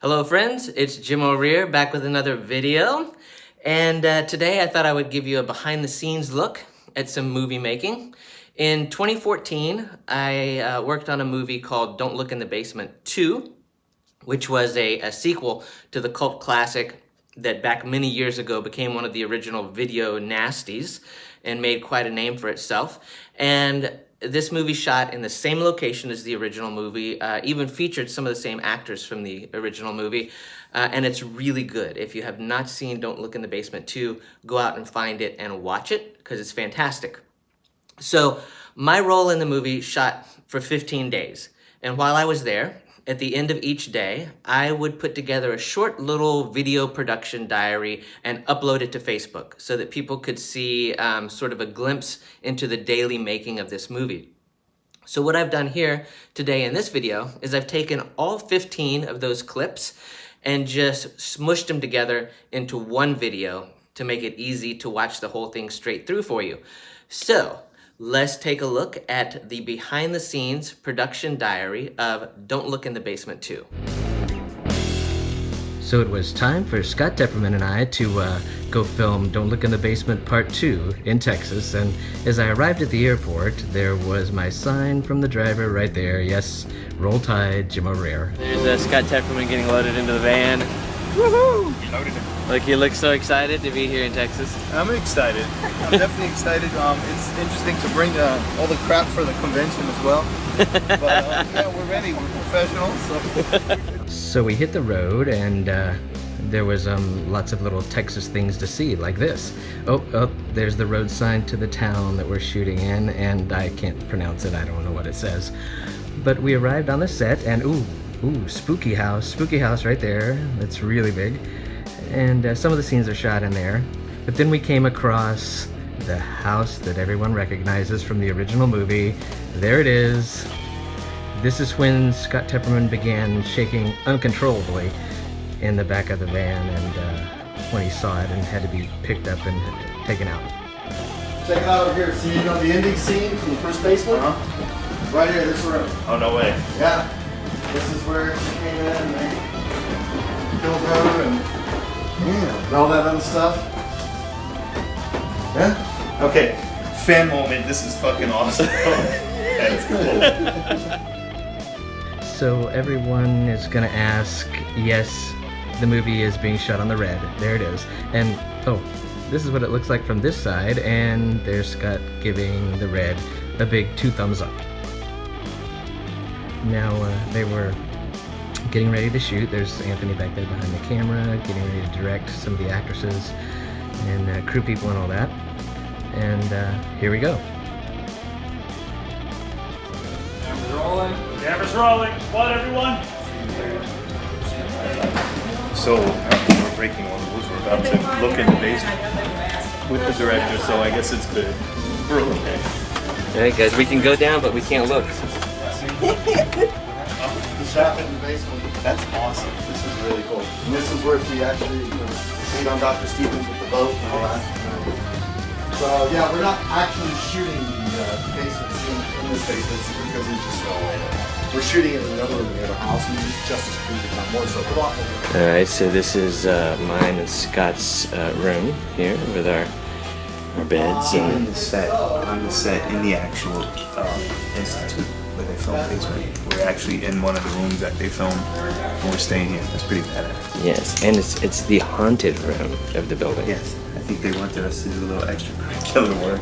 Hello friends, it's Jim O'Rear back with another video, and today I thought I would give you a behind the scenes look at some movie making. In 2014, I worked on a movie called Don't Look in the Basement 2, which was a sequel to the cult classic that back many years ago became one of the original video nasties and made quite a name for itself. And this movie shot in the same location as the original movie, even featured some of the same actors from the original movie, and it's really good. If you have not seen Don't Look in the Basement 2, go out and find it and watch it, because it's fantastic. So my role in the movie shot for 15 days, and while I was there, at the end of each day, I would put together a short little video production diary and upload it to Facebook so that people could see sort of a glimpse into the daily making of this movie. So what I've done here today in this video is I've taken all 15 of those clips and just smushed them together into one video to make it easy to watch the whole thing straight through for you. So let's take a look at the behind-the-scenes production diary of Don't Look in the Basement 2. So it was time for Scott Tepperman and I to go film Don't Look in the Basement Part 2 in Texas, and as I arrived at the airport, there was my sign from the driver right there. Yes, Roll Tide, Jim O'Rear. There's Scott Tepperman getting loaded into the van. Woohoo! Loaded him. Like, he looks so excited to be here in Texas. I'm excited. I'm definitely excited. It's interesting to bring all the crap for the convention as well. But yeah, we're ready. We're professionals. So we hit the road, and there was lots of little Texas things to see, like this. Oh, there's the road sign to the town that we're shooting in, and I can't pronounce it. I don't know what it says. But we arrived on the set, and ooh, spooky house right there. That's really big. And some of the scenes are shot in there. But then we came across the house that everyone recognizes from the original movie. There it is. This is when Scott Tepperman began shaking uncontrollably in the back of the van, and when he saw it and had to be picked up and taken out. Check it out over here. See, you know the ending scene from the first basement? Uh-huh. Right here, this room. Oh, no way. Yeah. This is where she came in and they killed her and all that other stuff. Yeah? Okay, fan moment. This is fucking awesome. That's cool. So everyone is gonna ask, yes, the movie is being shot on the red. There it is. And oh, this is what it looks like from this side, and there's Scott giving the red a big 2 thumbs up. Now they were getting ready to shoot. There's Anthony back there behind the camera, getting ready to direct some of the actresses and crew people and all that. And here we go. Camera's rolling. Camera's rolling. What, everyone? So we're breaking one of the rules. We're about to look in the basement with the director, so I guess it's good. We're okay. Alright guys, we can go down, but we can't look. The shot in the basement. That's awesome. This is really cool. And this is where she actually meet on Dr. Stevens with the boat and all that. So yeah, we're not actually shooting the basement scene in this basement scene because it's just we're shooting it in another room near the house, and it's just as creepy, not more so. Come on. Alright, so this is mine and Scott's room here with our beds. On the set, in the actual institute where they filmed Basement. We're actually in one of the rooms that they filmed, and we're staying here. That's pretty badass. Yes, and it's the haunted room of the building. Yes, I think they wanted us to do a little extracurricular work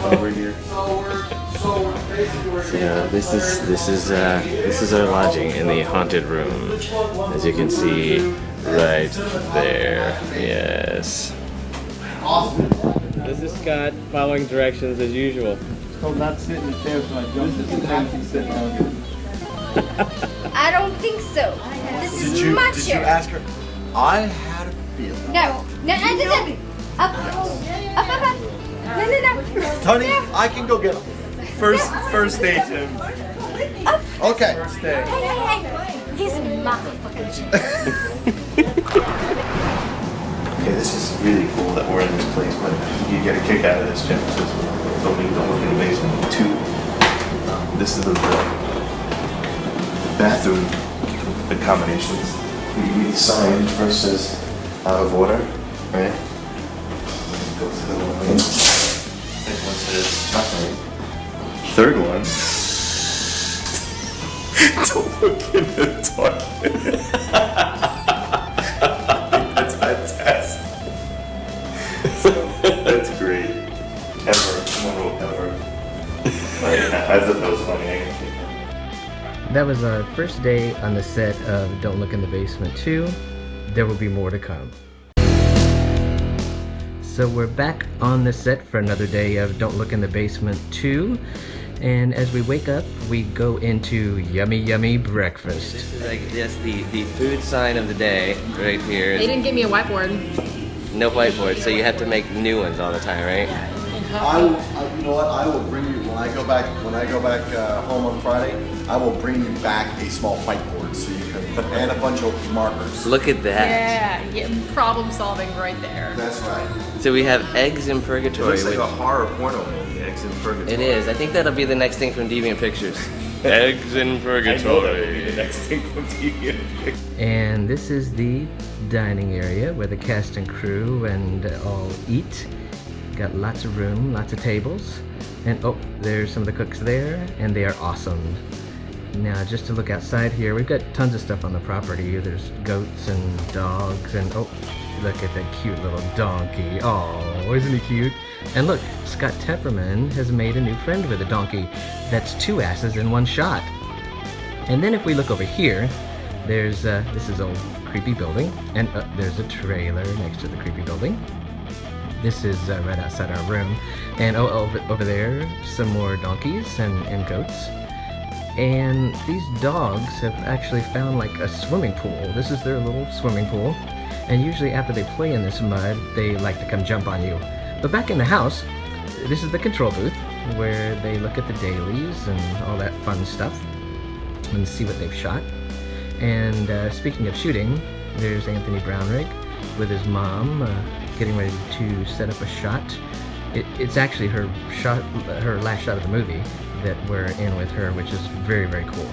while we're here. So basically Yeah, this is our lodging in the haunted room, as you can see right there. Yes. awesome. This is Scott following directions as usual. So not sit in the chair so I jump. This is actually sitting down here. I don't think so. This is my Did you chair. ask her? I had a feeling. No. Up. No. Tony, I can go get him. First day, Jim. Up. Okay. First day. Hey. He's my fucking chair. Okay, this is really cool that we're in this place, but you get a kick out of this, Jim. This is filming Don't Look in the Basement 2. This is the bathroom accommodations. The sign first says out of order, right? Go to the one. Second one says nothing. Third one. Don't look in the toilet. That's fantastic. That's great. Ever. I thought that was funny. That was our first day on the set of Don't Look in the Basement 2. There will be more to come. So we're back on the set for another day of Don't Look in the Basement 2. And as we wake up, we go into yummy, yummy breakfast. This is like just the food sign of the day right here. They didn't give me a whiteboard. No whiteboard, so you have to make new ones all the time, right? You know what? I will bring you when I go back home on Friday. I will bring you back a small whiteboard so you can and a bunch of markers. Look at that. Yeah, problem solving right there. That's right. So we have Eggs in It Purgatory. looks like a horror porno movie, Eggs in Purgatory. It is. I think that'll be the next thing from Deviant Pictures. Eggs in I know that would be Purgatory. the next thing from TV. And this is the dining area where the cast and crew and all eat. Got lots of room, lots of tables. And oh, there's some of the cooks there, and they are awesome. Now, just to look outside here, we've got tons of stuff on the property. There's goats and dogs, and oh, look at that cute little donkey. Oh, isn't he cute? And look, Scott Tepperman has made a new friend with a donkey. That's two asses in one shot. And then if we look over here, there's, this is old creepy building, and there's a trailer next to the creepy building. This is right outside our room. And oh, over there, some more donkeys and goats. And these dogs have actually found like a swimming pool. This is their little swimming pool. And usually after they play in this mud, they like to come jump on you. But back in the house, this is the control booth where they look at the dailies and all that fun stuff and see what they've shot. And speaking of shooting, there's Anthony Brownrigg with his mom getting ready to set up a shot. It's actually her last shot of the movie that we're in with her, which is very, very cool.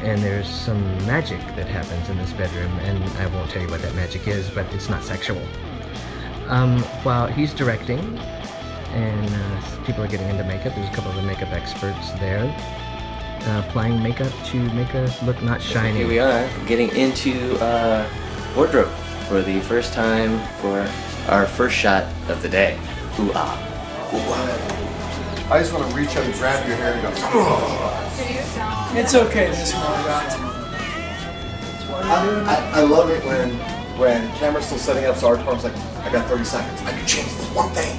And there's some magic that happens in this bedroom, and I won't tell you what that magic is, but it's not sexual. While he's directing, and people are getting into makeup, there's a couple of the makeup experts there, applying makeup to make us look not shiny. Here we are, getting into wardrobe for the first time for our first shot of the day. Ooh-ah. Ooh-ah. I just want to reach out and grab your hair and go. It's okay, Miss Margot. I love it when camera's still setting up, so our arm's like, I got 30 seconds. I can change this one thing.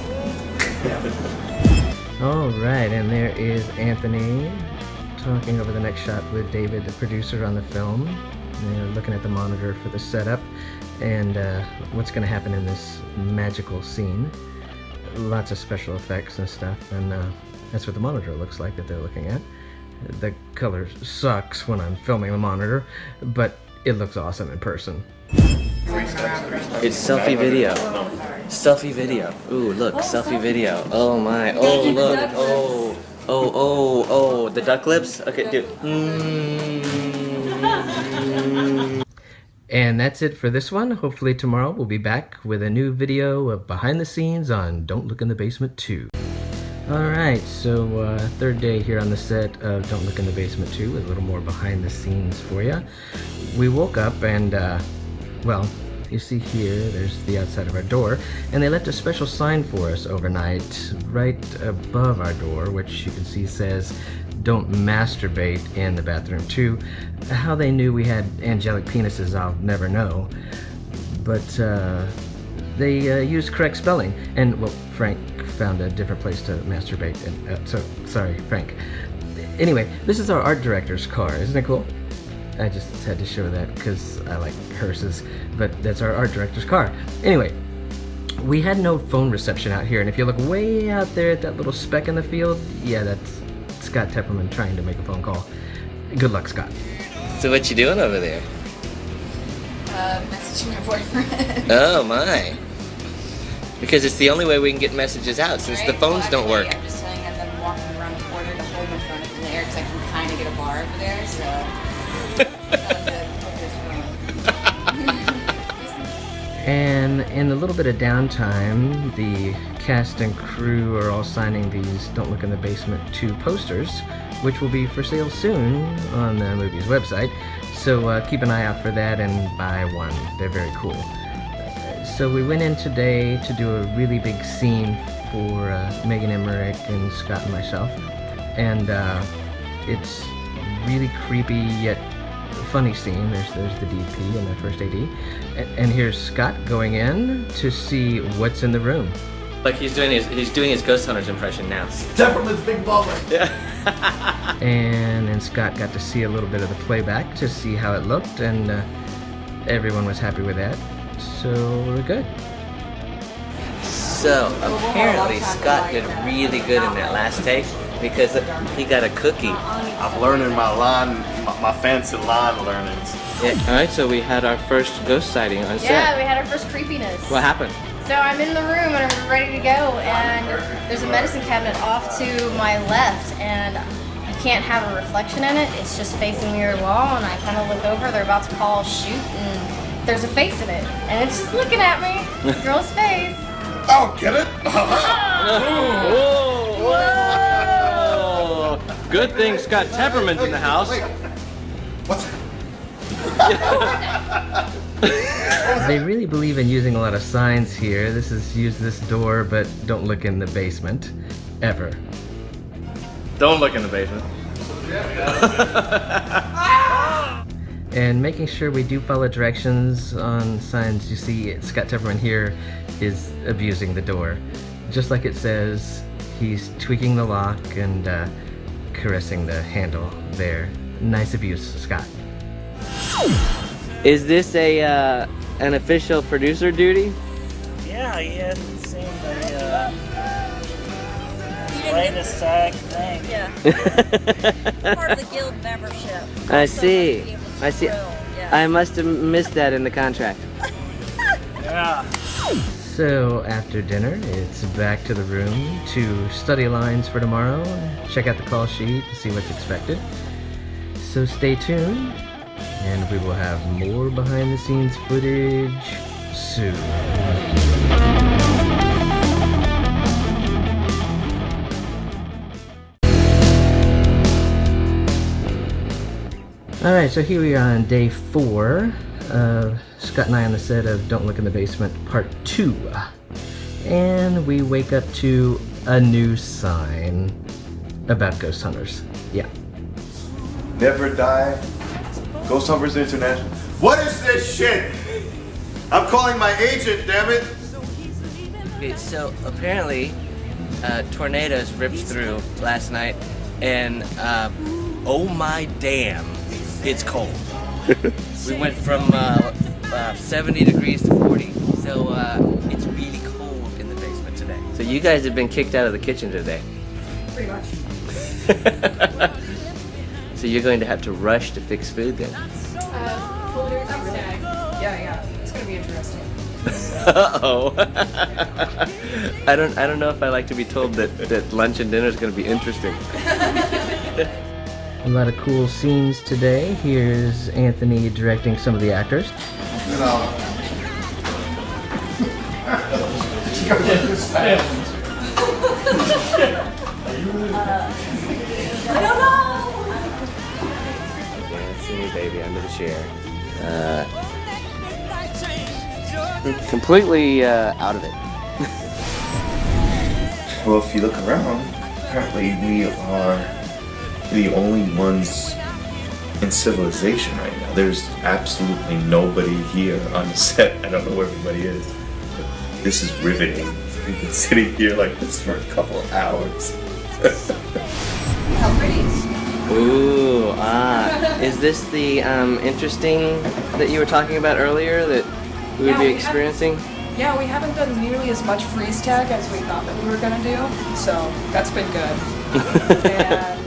All right, and there is Anthony talking over the next shot with David, the producer on the film. They're looking at the monitor for the setup and what's going to happen in this magical scene. Lots of special effects and stuff, and that's what the monitor looks like that they're looking at. The color sucks when I'm filming the monitor, but it looks awesome in person. It's selfie video. Selfie video. Ooh, look, selfie video. Oh my. Oh, look. Oh, the duck lips? Okay, dude. And that's it for this one. Hopefully tomorrow we'll be back with a new video of behind the scenes on Don't Look in the Basement 2. Alright, so third day here on the set of Don't Look in the Basement 2 with a little more behind the scenes for you. We woke up and, well, you see here, there's the outside of our door, and they left a special sign for us overnight right above our door, which you can see says, "Don't masturbate in the bathroom too." How they knew we had angelic penises, I'll never know. But they used correct spelling. And, well, Frank found a different place to masturbate. And, so, sorry, Frank. Anyway, this is our art director's car. Isn't it cool? I just had to show that because I like hearses. But that's our art director's car. Anyway, we had no phone reception out here. And if you look way out there at that little speck in the field, yeah, that's Scott Tepperman trying to make a phone call. Good luck, Scott. So what you doing over there? Messaging my boyfriend. Oh my. Because it's the only way we can get messages out since the phones don't work. I'm just telling them that I'm walking around the corner to hold my phone up in the air because I can kind of get a bar over there, so. And in a little bit of downtime, the cast and crew are all signing these Don't Look in the Basement 2 posters, which will be for sale soon on the movie's website. So keep an eye out for that and buy one. They're very cool. So we went in today to do a really big scene for Megan Emmerich and Scott and myself. And it's really creepy yet funny scene. There's the DP and the first AD. And here's Scott going in to see what's in the room. Like he's doing his Ghost Hunters impression now. Temperament's big baller. Yeah. And then Scott got to see a little bit of the playback to see how it looked, and everyone was happy with that. So we're good. So apparently Scott did really good in that last take because he got a cookie. I'm learning my fancy line learnings. Yeah. All right, so we had our first ghost sighting on set. Yeah, we had our first creepiness. What happened? So I'm in the room and I'm ready to go, and there's a medicine cabinet off to my left, and you can't have a reflection in it. It's just facing mirror wall, and I kind of look over. They're about to call shoot, and there's a face in it, and it's just looking at me. This girl's face. Oh, get it? Whoa! Good thing Scott Temperment's in the house. What's They really believe in using a lot of signs here. This is use this door, but don't look in the basement. Ever. Don't look in the basement. And making sure we do follow directions on signs. You see Scott Temperament here is abusing the door. Just like it says, he's tweaking the lock and caressing the handle there. Nice abuse, Scott. Is this an official producer duty? Yeah, he hasn't seen the latest SAG thing. Yeah. Part of the guild membership. I So see. lucky it was I see. thrilled, yes. I must have missed that in the contract. Yeah. So after dinner, it's back to the room to study lines for tomorrow, check out the call sheet to see what's expected. So stay tuned, and we will have more behind the scenes footage soon. Alright, so here we are on day 4 of Scott and I on the set of Don't Look in the Basement Part 2. And we wake up to a new sign about ghost hunters. Yeah. Never die. Ghost Hunters International. What is this shit? I'm calling my agent, damn it. Okay, so apparently tornadoes ripped through last night, and oh my damn, it's cold. We went from 70 degrees to 40, so it's really cold in the basement today. So you guys have been kicked out of the kitchen today. Pretty much. So you're going to have to rush to fix food then. Yeah, it's gonna be interesting. Uh-oh. I don't know if I like to be told that lunch and dinner is going to be interesting. A lot of cool scenes today. Here's Anthony directing some of the actors. You know. I don't know. Yeah, see me, baby, under the chair. Completely out of it. Well, if you look around, apparently we are the only ones in civilization right now. There's absolutely nobody here on the set. I don't know where everybody is. But this is riveting. We've been sitting here like this for a couple of hours. How pretty. Ooh, is this the interesting that you were talking about earlier that we would be experiencing? Yeah, we haven't done nearly as much freeze tag as we thought that we were gonna do, so that's been good. And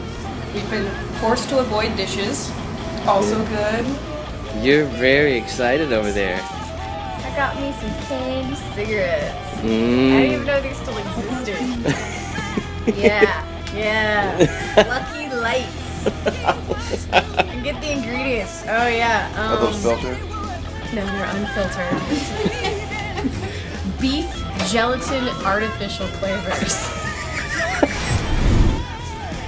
we've been forced to avoid dishes, also good. You're very excited over there. I got me some candy cigarettes. I Mm. didn't even know they still existed. Yeah. Lucky Lights. And get the ingredients. Oh yeah. Are those filtered? No, they're unfiltered. Beef gelatin artificial flavors.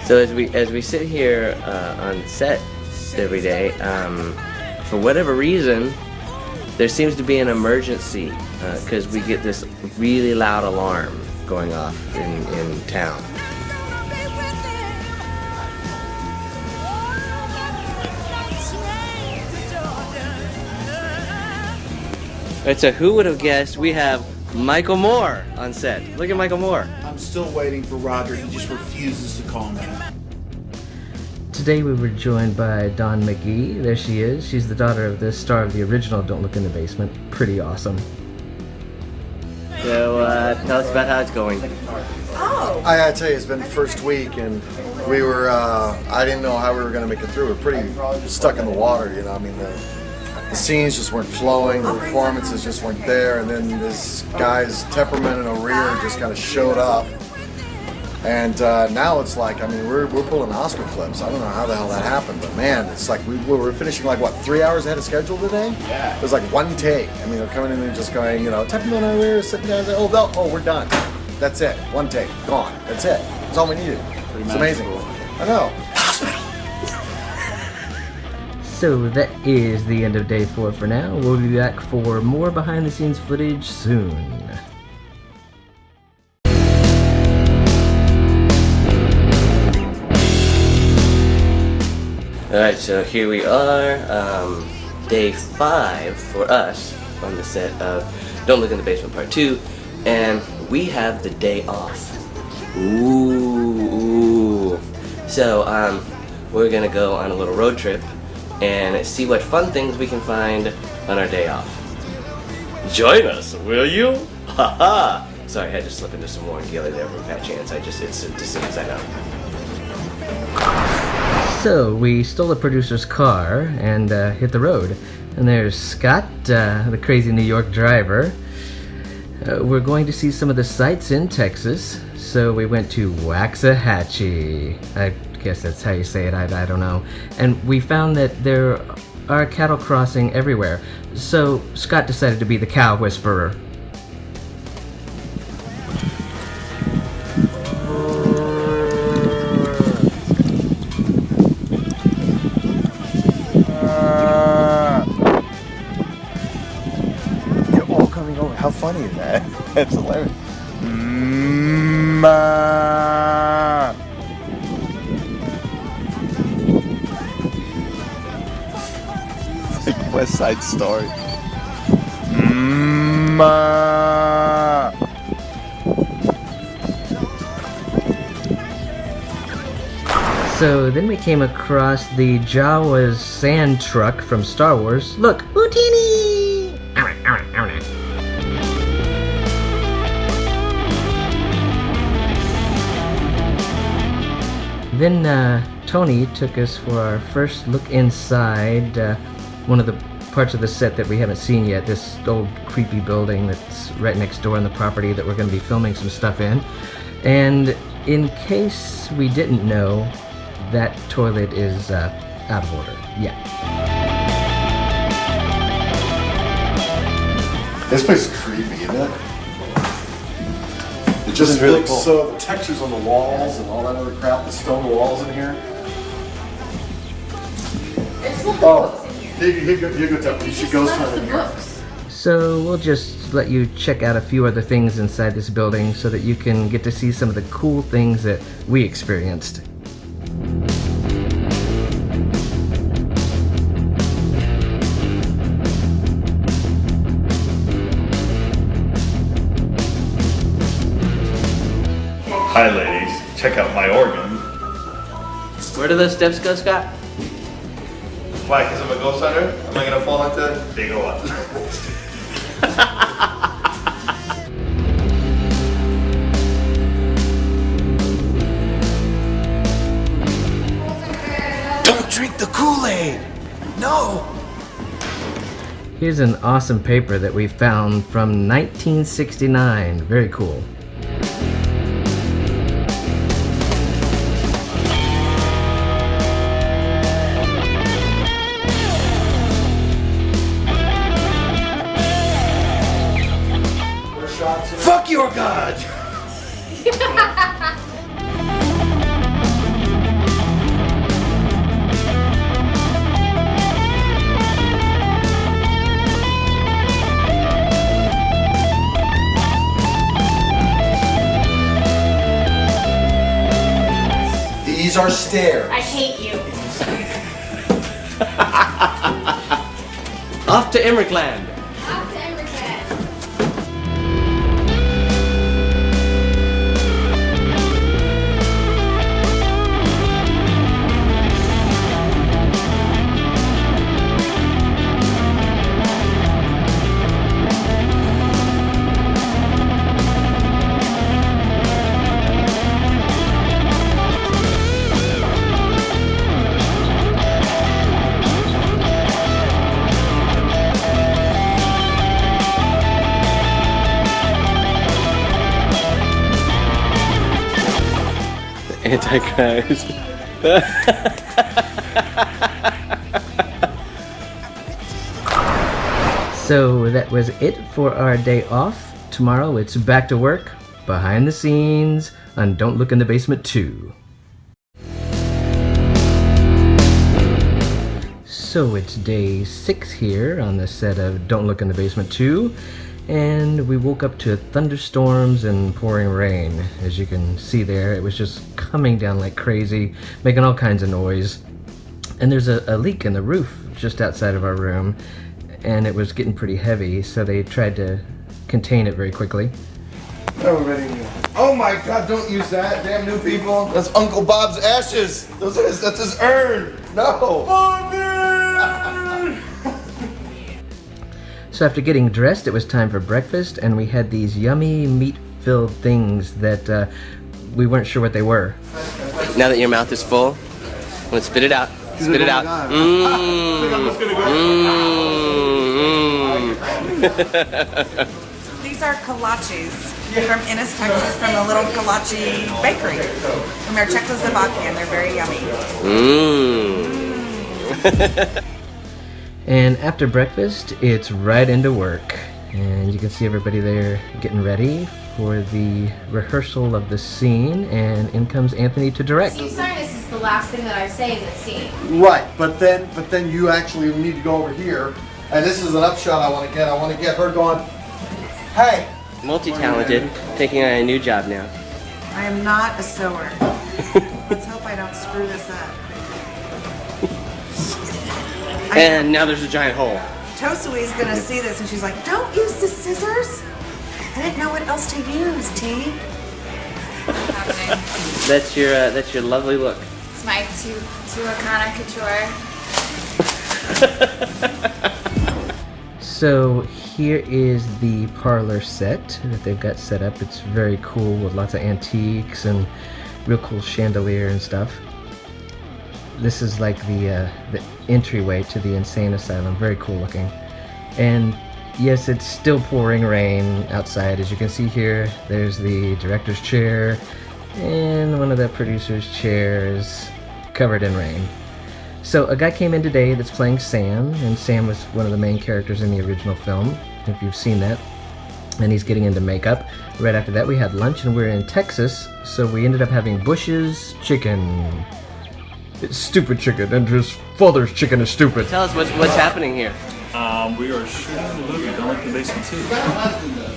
So as we sit here on set every day, for whatever reason, there seems to be an emergency because we get this really loud alarm going off in town. Alright, so who would have guessed we have Michael Moore on set? Look at Michael Moore. I'm still waiting for Roger. He just refuses to call me. Today we were joined by Dawn McGee. There she is. She's the daughter of the star of the original Don't Look in the Basement. Pretty awesome. So tell us about how it's going. I gotta tell you, it's been the first week, and we were, I didn't know how we were gonna make it through. We were pretty stuck in the water, you know. I mean, the scenes just weren't flowing, the performances just weren't there, and then this guy's temperament and O'Rear just kind of showed up. And now it's like, I mean, we're pulling Oscar clips. I don't know how the hell that happened, but man, it's like we were finishing like, what, 3 hours ahead of schedule today? Yeah. It was like one take. I mean, they're coming in and just going, you know, temperament and O'Rear, sitting down, oh, no, oh, we're done. That's it. One take. Gone. That's it. That's all we needed. It's amazing. I know. So that is the end of day 4 for now. We'll be back for more behind the scenes footage soon. Alright, so here we are, day 5 for us on the set of Don't Look in the Basement Part 2, and we have the day off. Ooh. So, we're gonna go on a little road trip and see what fun things we can find on our day off. Join us, will you? Haha! Sorry, I had to slip into some Warren Gilly there from Fat Chance. It's as soon as I know. So, we stole a producer's car and hit the road. And there's Scott, the crazy New York driver. We're going to see some of the sights in Texas, so we went to Waxahachie. I guess that's how you say it, I don't know. And we found that there are cattle crossing everywhere, so Scott decided to be the cow whisperer. You're all coming over. How funny is that? That's hilarious. West Side Story. So then we came across the Jawa's sand truck from Star Wars. Look, Houdini! Then Tony took us for our first look inside one of the parts of the set that we haven't seen yet, this old creepy building that's right next door on the property that we're going to be filming some stuff in. And in case we didn't know, that toilet is out of order. Yeah. This place is creepy, isn't it? It just really looks cool. so, the textures on the walls and all that other crap, the stone walls in here. Oh, here go, Temple. You should go turn in here. So we'll just let you check out a few other things inside this building so that you can get to see some of the cool things that we experienced. Hi, ladies. Check out my organ. Where do those steps go, Scott? Why? Because I'm a ghost hunter? Am I gonna fall into? They go up. Don't drink the Kool-Aid! No! Here's an awesome paper that we found from 1969. Very cool. God! These are stairs. I hate you. Off to Inclement. Off to Inclement. Antichrist. So that was it for our day off. Tomorrow it's back to work, behind the scenes, on Don't Look in the Basement 2. So it's day 6 here on the set of Don't Look in the Basement 2. And we woke up to thunderstorms and pouring rain. As you can see there, it was just coming down like crazy, making all kinds of noise. And there's a leak in the roof just outside of our room, and it was getting pretty heavy, so they tried to contain it very quickly. Oh, ready to go. Oh my God, don't use that. Damn new people. That's Uncle Bob's ashes. That's his urn. No. So after getting dressed, it was time for breakfast, and we had these yummy meat-filled things that we weren't sure what they were. Now that your mouth is full, let's spit it out. Spit it out. These are kolaches from Ennis, Texas, from the little kolache bakery. From their Czechoslovakia, and they're very yummy. And after breakfast, it's right into work. And you can see everybody there getting ready for the rehearsal of the scene, and in comes Anthony to direct. Steve Sinus is the last thing that I say in the scene. Right, but then you actually need to go over here, and this is an upshot I want to get. I want to get her going, hey. Multi-talented, taking on a new job now. I am not a sewer. Let's hope I don't screw this up. And now there's a giant hole. Tosui's gonna see this and she's like, don't use the scissors. I didn't know what else to use, T. That's your lovely look. It's my Tuacana couture. So here is the parlor set that they've got set up. It's very cool with lots of antiques and real cool chandelier and stuff. This is like the entryway to the insane asylum. Very cool looking. And yes, it's still pouring rain outside. As you can see here, there's the director's chair and one of the producer's chairs covered in rain. So a guy came in today that's playing Sam, and Sam was one of the main characters in the original film, if you've seen that. And he's getting into makeup. Right after that we had lunch, and we're in Texas, so we ended up having Bush's chicken. It's stupid chicken, and his father's chicken is stupid. Tell us what's happening here. We are shooting the movie Don't Look in the Basement 2.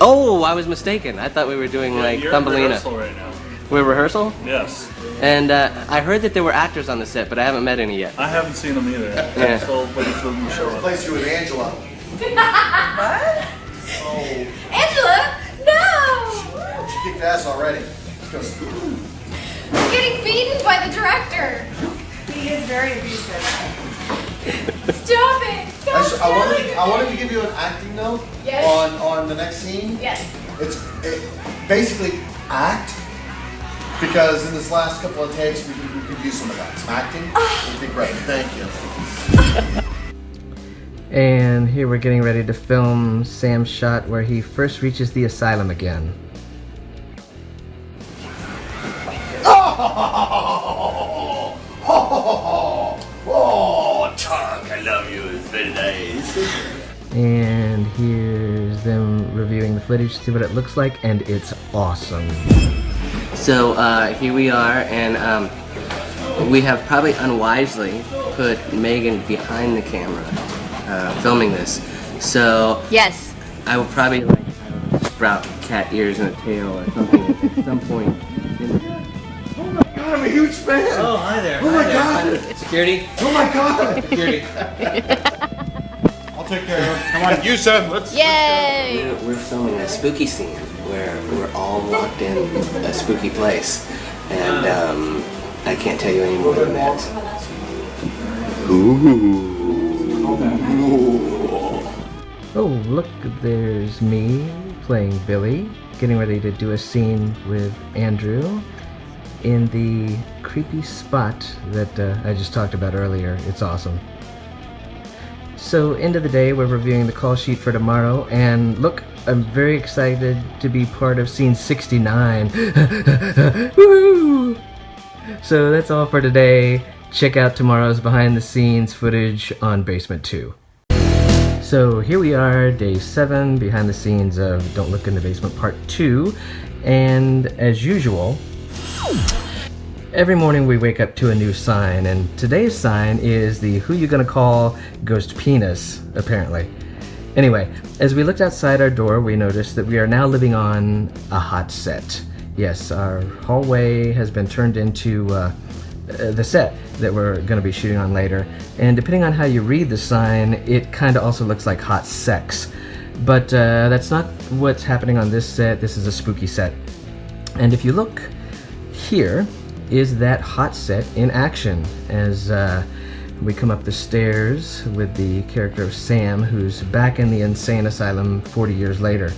Oh, I was mistaken. I thought we were doing like You're in Thumbelina. rehearsal right now. We're rehearsal? Yes. And I heard that there were actors on the set, but I haven't met any yet. I haven't seen them either. Yeah. I'm still waiting for them to show up. Replace you with Angela. What? Angela, no! She kicked ass already. I'm getting beaten by the director. He is very abusive. Stop it! Stop I wanted to give you an acting note. Yes. on the next scene. Yes. It's basically act, because in this last couple of takes we could use some of that. Some acting would be great. Thank you. And here we're getting ready to film Sam's shot where he first reaches the asylum again. Oh, Chuck, I love you. It's very nice. And here's them reviewing the footage, see what it looks like, and it's awesome. So here we are, and we have probably unwisely put Megan behind the camera filming this. So Yes. I will probably like sprout cat ears and a tail or something at some point. God, I'm a huge fan. Oh, hi there. Oh my God. Security. Oh my God. Security. I'll take care of it. Come on, you said, let's. Yay! We're filming a spooky scene where we're all locked in a spooky place, and I can't tell you any more than that. Oh, look, there's me playing Billy, getting ready to do a scene with Andrew in the creepy spot that I just talked about earlier. It's awesome. So, end of the day, we're reviewing the call sheet for tomorrow, and look, I'm very excited to be part of scene 69. Woo! So that's all for today. Check out tomorrow's behind the scenes footage on Basement 2. So here we are, day 7, behind the scenes of Don't Look in the Basement Part 2, and as usual, every morning we wake up to a new sign, and today's sign is the Who You Gonna Call Ghost Penis, apparently. Anyway, as we looked outside our door, we noticed that we are now living on a hot set. Yes, our hallway has been turned into the set that we're going to be shooting on later. And depending on how you read the sign, it kind of also looks like hot sex. But that's not what's happening on this set. This is a spooky set. And if you look, here is that hot set in action as we come up the stairs with the character of Sam, who's back in the insane asylum 40 years later,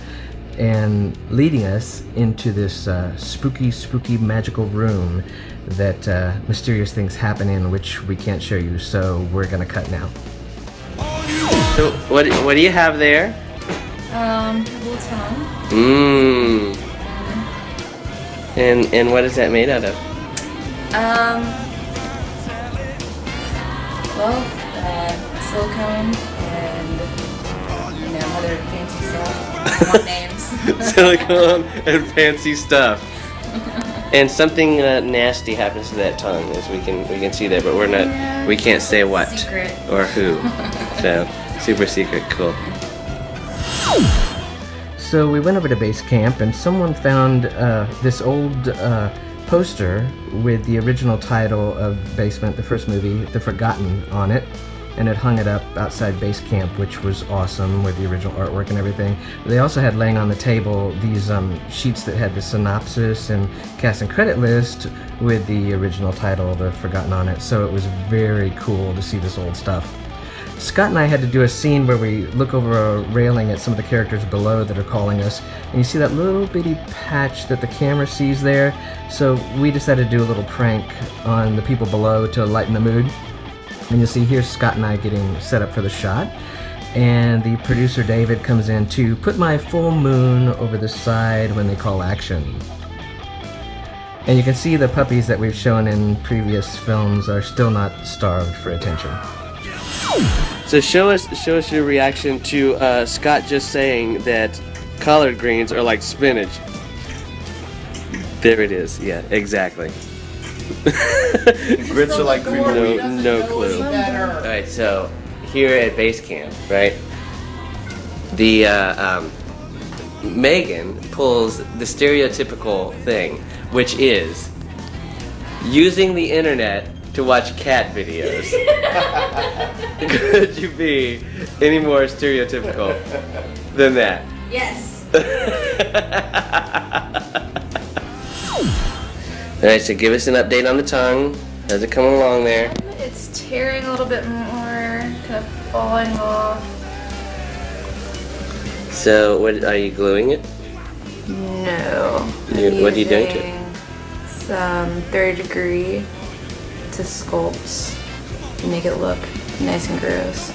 and leading us into this spooky magical room that mysterious things happen in, which we can't show you, so we're gonna cut now. So what do you have there? A little tongue. Mmm. And what is that made out of? Well, silicone and, other fancy stuff. I want names. Silicone and fancy stuff. And something nasty happens to that tongue, as we can see there, but we can't say what Secret. or who. So super secret, cool. So we went over to base camp, and someone found this old poster with the original title of Basement, the first movie, The Forgotten, on it, and it hung it up outside base camp, which was awesome with the original artwork and everything. They also had laying on the table these sheets that had the synopsis and cast and credit list with the original title, The Forgotten, on it, so it was very cool to see this old stuff. Scott and I had to do a scene where we look over a railing at some of the characters below that are calling us, and you see that little bitty patch that the camera sees there, so we decided to do a little prank on the people below to lighten the mood. And you'll see here's Scott and I getting set up for the shot, and the producer David comes in to put my full moon over the side when they call action. And you can see the puppies that we've shown in previous films are still not starved for attention. So show us your reaction to Scott just saying that collard greens are like spinach. There it is. Yeah, exactly. Grits are like cream of wheat. No clue. All right, so here at base camp, right? The Megan pulls the stereotypical thing, which is using the internet to watch cat videos. Could you be any more stereotypical than that? Yes. Alright, so give us an update on the tongue. How's it coming along there? It's tearing a little bit more, kind of falling off. So, what are you gluing it? No. What are you doing to it? Some 3rd degree to sculpt and make it look nice and gross.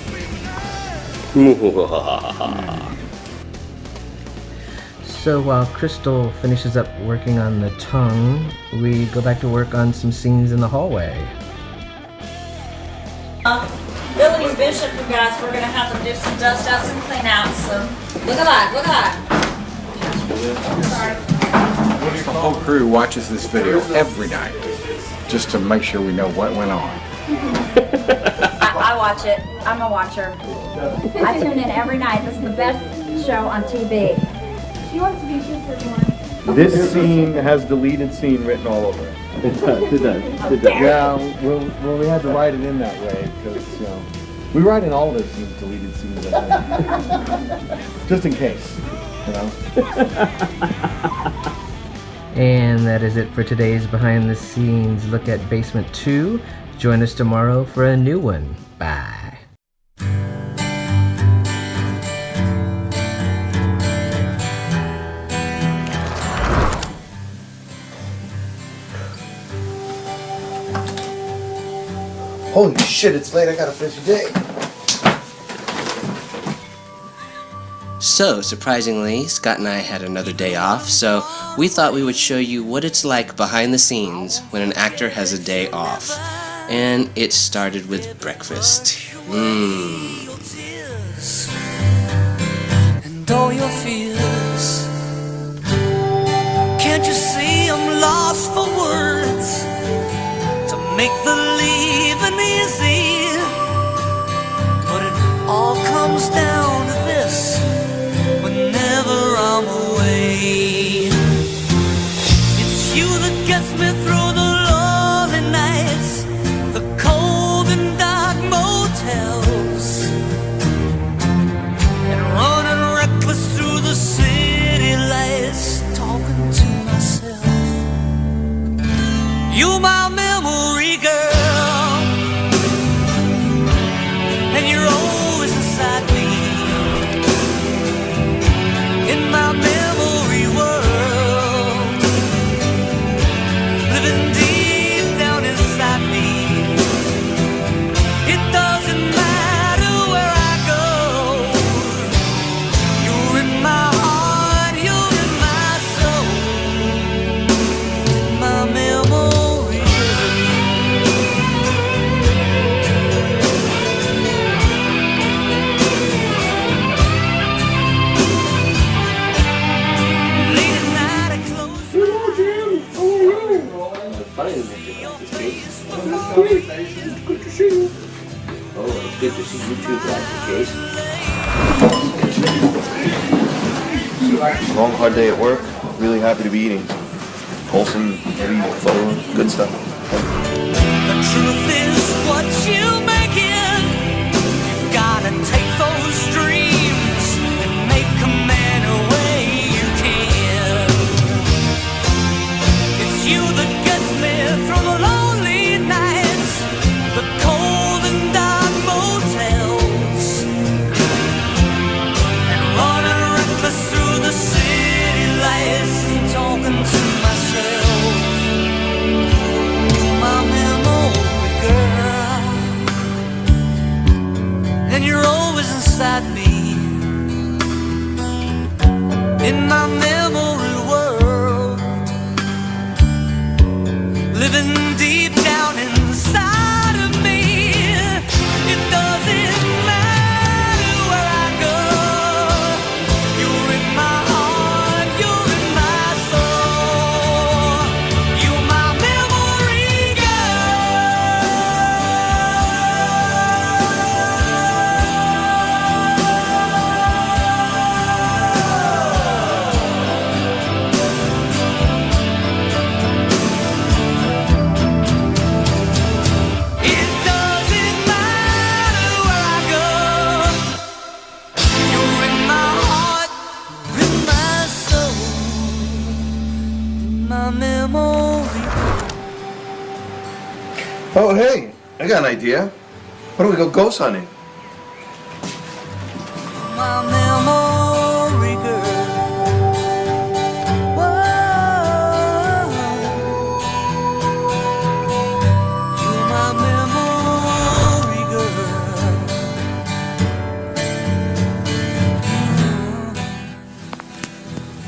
So while Crystal finishes up working on the tongue, we go back to work on some scenes in the hallway. Billy Bishop, you guys, we're gonna have to do some dust outs and clean outs. So look alive, look alive. The whole crew watches this video every night just to make sure we know what went on. I watch it. I'm a watcher. I tune in every night. This is the best show on TV. She wants to be here for everyone. This scene has deleted scene written all over it. It does. Yeah, well, we had to write it in that way because we write in all of those scenes deleted scenes, I think. Just in case, you know. And that is it for today's behind the scenes look at Basement 2. Join us tomorrow for a new one. Bye. Holy shit, it's late. I gotta finish the day. So, surprisingly, Scott and I had another day off, so we thought we would show you what it's like behind the scenes when an actor has a day off. And it started with breakfast. And all your fears. Can't you see I'm lost for words to make the leaving easy? But it all comes down to this. Whenever I'm away, it's you that gets me through the lonely nights, the cold and dark motels, and running reckless through the city lights, talking to myself. You my memory girl, and you're always inside me. In my memory world, living deep down inside me. It doesn't matter where I go. You're in my heart, you're in my soul. In my memory Good to see you. Oh, it's good to see you too, Case. Long, hard day at work. Really happy to be eating. Wholesome, heavy, full, good stuff. The truth is what you make it. You've gotta take those dreams and make them any way you can. It's you that gets me through the lonely nights, the cold and dark motels, and running reckless through the city lights, talking to myself. My memory girl, and you're always inside me. In my memory world, living deep down inside of me. It doesn't matter where I go. You're in my heart, you're in my soul. You're my memory Oh, hey, I got an idea. Why don't we go ghost hunting? my memory girl. Whoa. You're my memory girl.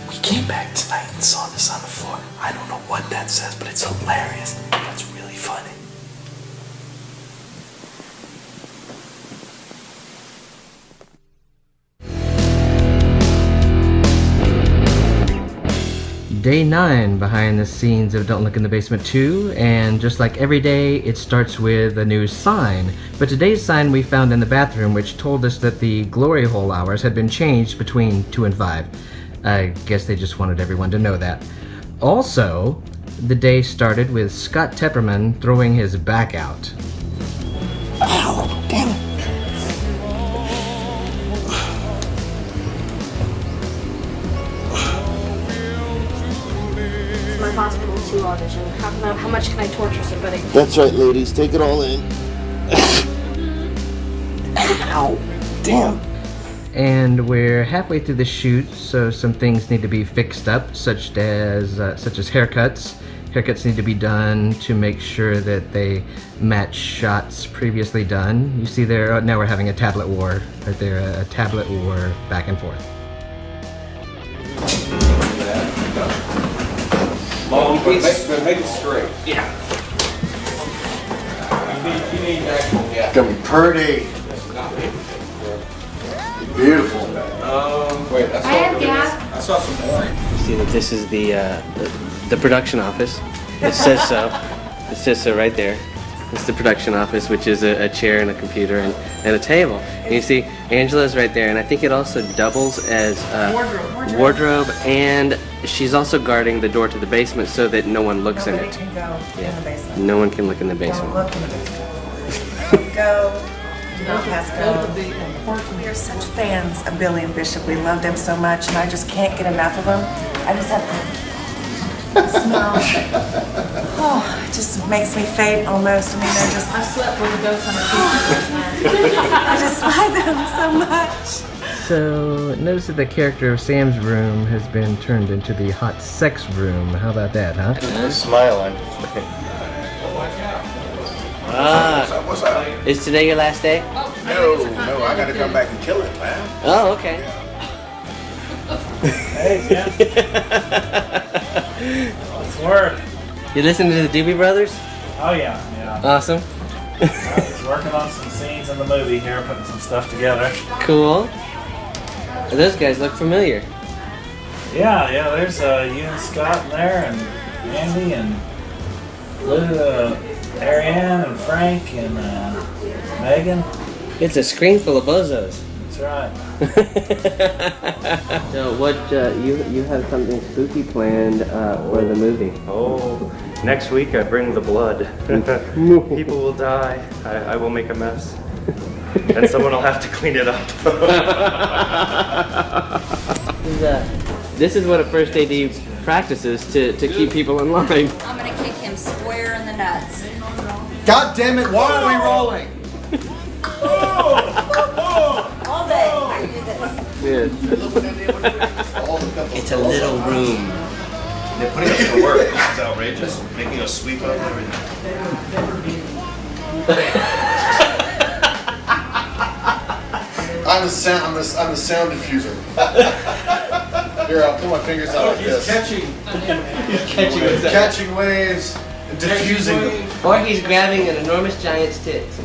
We came back tonight and saw this on the floor. I don't know what that says, but it's hilarious. That's really funny. Day 9 behind the scenes of Don't Look in the Basement 2, and just like every day, it starts with a new sign. But today's sign we found in the bathroom, which told us that the glory hole hours had been changed between 2 and 5. I guess they just wanted everyone to know that. Also, the day started with Scott Tepperman throwing his back out. Ow, damn it. It's my Hospital 2 audition. How much can I torture somebody? That's right, ladies. Take it all in. Ow, damn. And we're halfway through the shoot, so some things need to be fixed up, such as haircuts. Haircuts need to be done to make sure that they match shots previously done. You see there, now we're having a tablet war right there, a tablet war back and forth. Long piece, but make it straight. Yeah. You need actual, yeah. It's gonna be pretty. Beautiful. Wait, I have gas. I saw some orange. You see that this is the production office. It says so. It says so right there. It's the production office, which is a chair and a computer and a table. And you see Angela's right there, and I think it also doubles as wardrobe, and she's also guarding the door to the basement so that no one looks in it. Can go in the basement. No one can look in the Don't basement. look in the basement. Don't go. Do not pass go. We are such fans of Billy and Bishop. We loved him so much, and I just can't get enough of him. I just have to smell. Oh, it just makes me faint almost. I mean, they're just. I slept with a ghost on her feet. I just like them so much. So notice that the character of Sam's room has been turned into the hot sex room. How about that, huh? The smile on his face. What's up? Is today your last day? No, I gotta come back and kill it, man. Oh, okay. Hey, Jeff. Let's work. You listening to the Doobie Brothers? Oh, yeah. Awesome. I was working on some scenes in the movie here, putting some stuff together. Cool. Those guys look familiar. Yeah, there's you and Scott in there, and Andy, and Ariane, and Frank, and Megan. It's a screen full of bozos. That's right. So what, you have something spooky planned for the movie? Oh, next week I bring the blood. People will die. I will make a mess. And someone will have to clean it up. This is what a first AD practices to keep people in line. I'm gonna kick him square in the nuts. God damn it, why are we rolling? All day. I do this. It's a little room. They're putting us to work. It's outrageous. Making us sweep up everything. I'm the sound diffuser. Here, I'll put my fingers out like this. Catching waves, and diffusing them. Or he's grabbing an enormous giant's tits.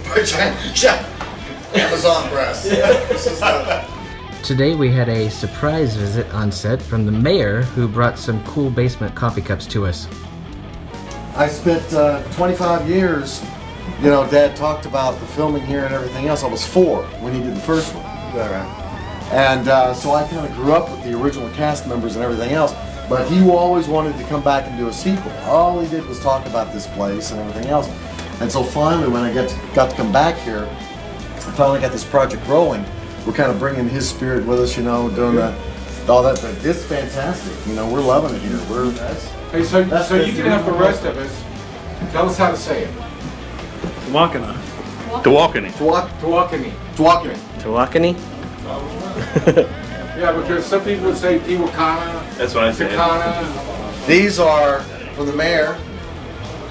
Amazon breast. This is Today we had a surprise visit on set from the mayor, who brought some cool basement coffee cups to us. I spent 25 years, Dad talked about the filming here and everything else. I was 4 when he did the first one. And so I kind of grew up with the original cast members and everything else, but he always wanted to come back and do a sequel. All he did was talk about this place and everything else. And so finally, when I got to come back here, I finally got this project rolling. We're kind of bringing his spirit with us, doing all that. But it's fantastic. We're loving it here. Hey, so you can help the rest of us. Tell us how to say it. Tawakana. Tawakani? Yeah, because some people would say Tiwakana. That's what I said. Takana. These are from the mayor,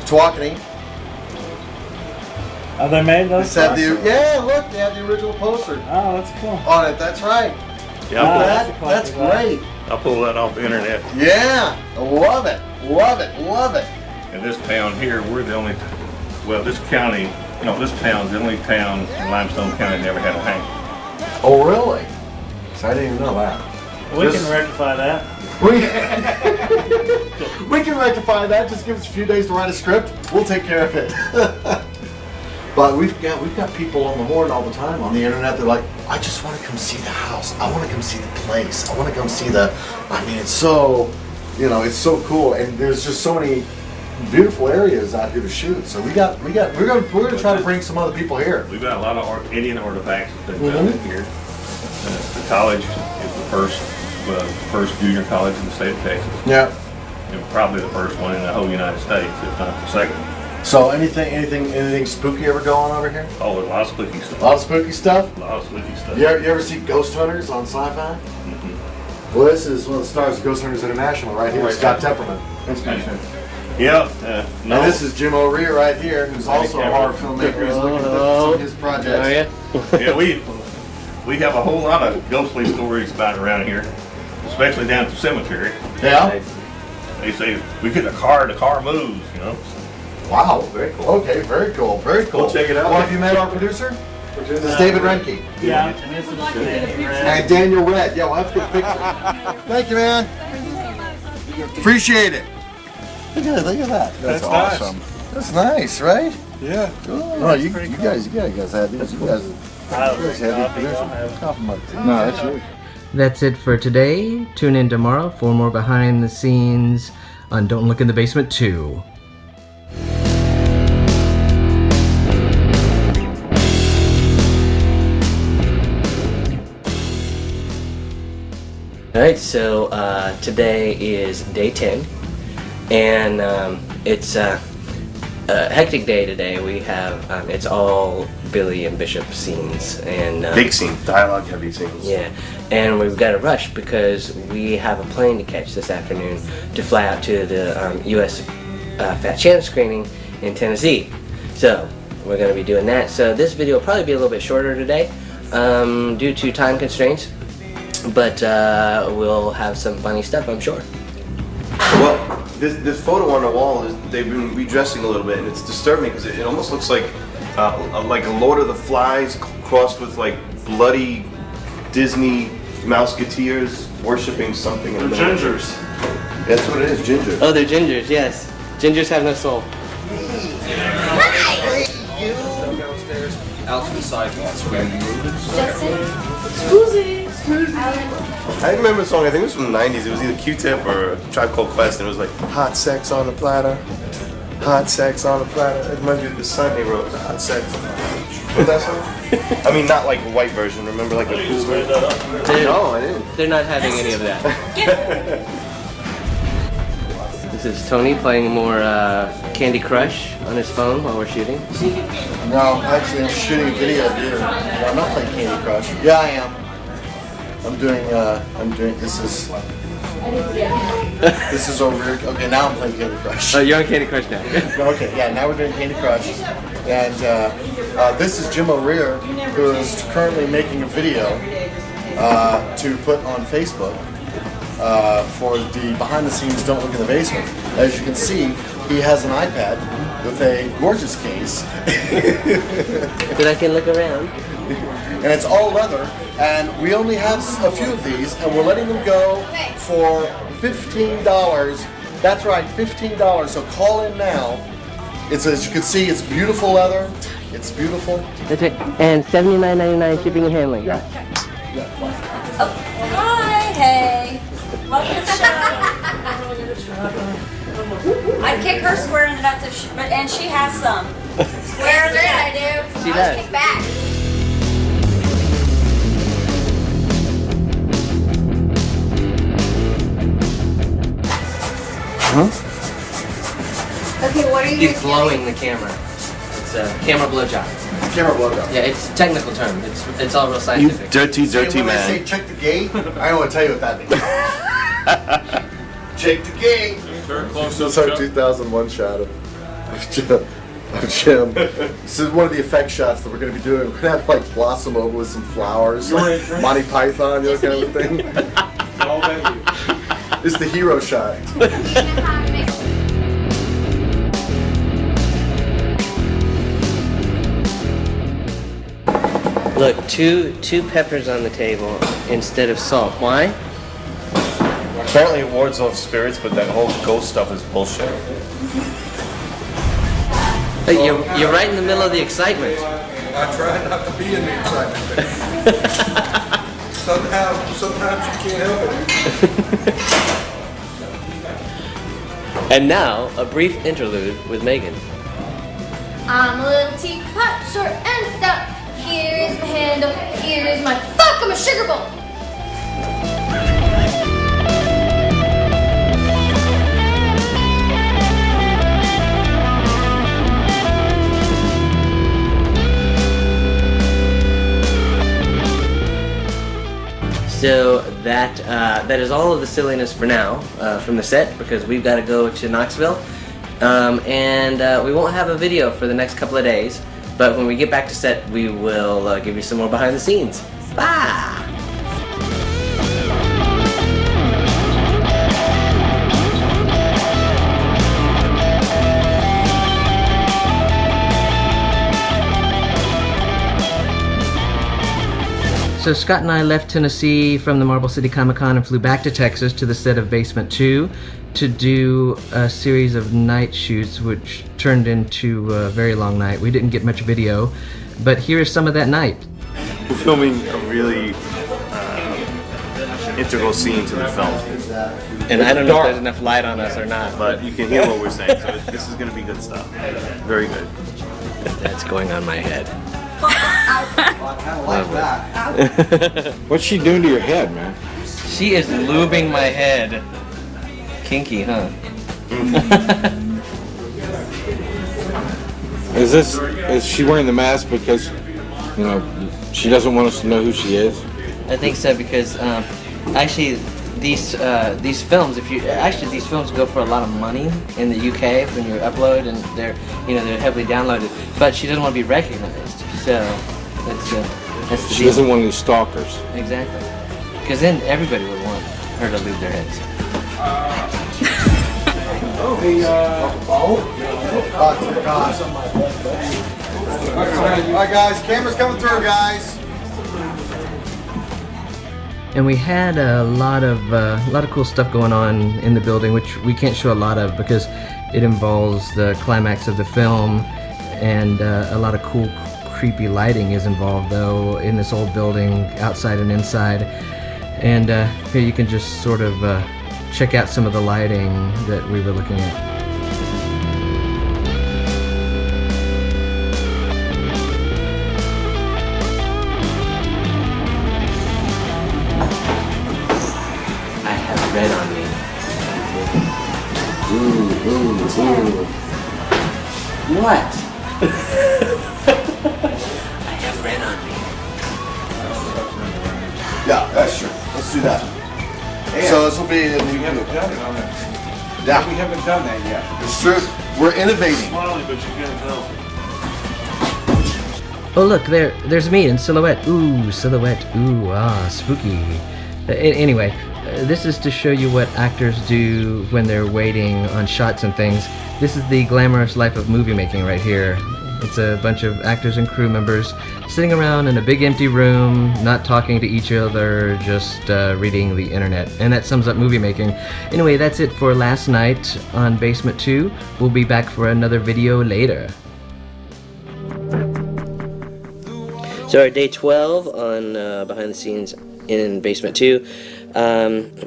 Tawakani. Are they made those? Yeah, look, they have the original poster. Oh, that's cool. On it, that's right. Yeah, That's great. I'll pull that off the internet. Yeah, I love it. And this town here, we're the only, this county, this town's the only town in Limestone County that never had a hangar. Oh, really? So I didn't even know that. We can rectify that. We can rectify that. Just give us a few days to write a script. We'll take care of it. But we've got people on the horn all the time on the internet. They're like, I just want to come see the house. I want to come see the place. I want to come see the. I mean, it's so, it's so cool, and there's just so many beautiful areas out here to shoot. So we're gonna try to bring some other people here. We've got a lot of Indian artifacts that they've done in here. The college is the first junior college in the state of Texas. Yeah. And probably the first one in the whole United States, if not the second. So anything spooky ever going on over here? Oh, there's a lot of spooky stuff. A lot of spooky stuff? A lot of spooky stuff. You ever see Ghost Hunters on Sci-Fi? Well, this is one of the stars of Ghost Hunters International right here, Scott Tepperman. Yeah. No. And this is Jim O'Rear right here, who's also a horror filmmaker. He's looking at some of his projects. Yeah, we have a whole lot of ghostly stories about around here, especially down at the cemetery. Yeah? They say, we get a car, the car moves, Wow, very cool. Okay, very cool, very cool. We'll check it out. Well, have you met our producer? This is David Renke. Yeah, and this is And Daniel Red. Yeah, we'll have to get a picture. Thank you, man. Appreciate it. Look at that. That's awesome. That's nice, right? Yeah. Oh, you guys had these. You guys had these producers. No, that's yours. That's it for today. Tune in tomorrow for more behind the scenes on Don't Look in the Basement 2. Alright, so today is day 10, and it's a hectic day today. We have, it's all Billy and Bishop scenes. And big scene, dialogue heavy scenes. Yeah, and we've got to rush because we have a plane to catch this afternoon to fly out to the U.S. Fat Chance screening in Tennessee. So we're going to be doing that. So this video will probably be a little bit shorter today due to time constraints. But we'll have some funny stuff, I'm sure. Well, this photo on the wall, they've been redressing a little bit, and it's disturbing because it almost looks like a Lord of the Flies crossed with like bloody Disney Mouseketeers worshiping something. They're gingers. That's what it is, ginger. Oh, they're gingers, yes. Gingers have no soul. Out to the sidewalks where you I remember a song, I think it was from the 90s, it was either Q-Tip or a Tribe Called Quest, and it was like, hot sex on a platter, hot sex on a platter. It reminds me of the Sunday wrote the hot sex. What's that song? I mean, not like a white version, remember like a cool version? No, I didn't. They're not having any of that. This is Tony playing more Candy Crush on his phone while we're shooting. No, actually I'm shooting a video here. No, I'm not playing Candy Crush. Yeah, I am. I'm doing, this is over here. Okay, now I'm playing Candy Crush. Oh, you're on Candy Crush now. Okay, yeah, now we're doing Candy Crush. And this is Jim O'Rear, who is currently making a video to put on Facebook for the behind the scenes Don't Look in the Basement. As you can see, he has an iPad with a gorgeous case. That I can look around. And it's all leather, and we only have a few of these, and we're letting them go for $15. That's right, $15. So call in now. It's, as you can see, it's beautiful leather. It's beautiful. That's right. And $79.99 shipping and handling. Yeah. Hi, hey. Welcome to the show. I'd kick her square in the nuts if she, and she has some. Square in the nuts. I do. She does. Kick back. Huh? Okay, what are you He's blowing the camera. It's a camera blowjob. Camera blowjob. Yeah, it's a technical term. It's all real scientific. Dirty When man. I say check the gate, I don't want to tell you what that means. Check the gate. This is our 2001 shot of Jim. This is one of the effect shots that we're going to be doing. We're going to have like blossom over with some flowers, like Monty Python, you know, kind of thing. It's the hero shot. Look, two peppers on the table instead of salt. Why? Apparently it wards off spirits, but that whole ghost stuff is bullshit. Hey, you're right in the middle of the excitement. I try not to be in the excitement. Sometimes you can't help it. And now, a brief interlude with Megan. I'm a little teapot, short and stout. Here is my handle, here is my fuck, I'm a sugar bowl. So that is all of the silliness for now from the set, because we've got to go to Knoxville, and we won't have a video for the next couple of days. But when we get back to set, we will give you some more behind the scenes. Bye. So Scott and I left Tennessee from the Marble City Comic Con and flew back to Texas to the set of Basement 2 to do a series of night shoots, which turned into a very long night. We didn't get much video, but here is some of that night. We're filming a really integral scene to the film. And I don't know if there's enough light on us or not. But you can hear what we're saying, so this is going to be good stuff. Very good. That's going on my head. What's she doing to your head, man? She is lubing my head. Kinky, huh? Is she wearing the mask because, you know, she doesn't want us to know who she is? I think so, because actually these films, these films go for a lot of money in the UK when you upload, and they're heavily downloaded. But she doesn't want to be recognized, so that's the She deal. doesn't want any stalkers. Exactly, because then everybody would want her to lube their heads. Dear God. Alright guys, camera's coming through, guys. And we had a lot of cool stuff going on in the building, which we can't show a lot of because it involves the climax of the film, and a lot of cool, creepy lighting is involved though in this old building, outside and inside. And here you can just sort of check out some of the lighting that we were looking at. Red on me. Ooh, ooh, ooh. What? I have red on me. Yeah, that's true. Let's do that. And so this will be. We haven't done it on that. Yeah. We haven't done that yet. It's true. We're innovating. Smiley, but you can't tell. Oh look, there's me in silhouette. Ooh, silhouette. Ooh, ah, spooky. Anyway, this is to show you what actors do when they're waiting on shots and things. This is the glamorous life of movie making right here. It's a bunch of actors and crew members sitting around in a big empty room, not talking to each other, just reading the internet. And that sums up movie making. Anyway, that's it for last night on Basement 2. We'll be back for another video later. So our day 12 on behind the scenes in Basement 2.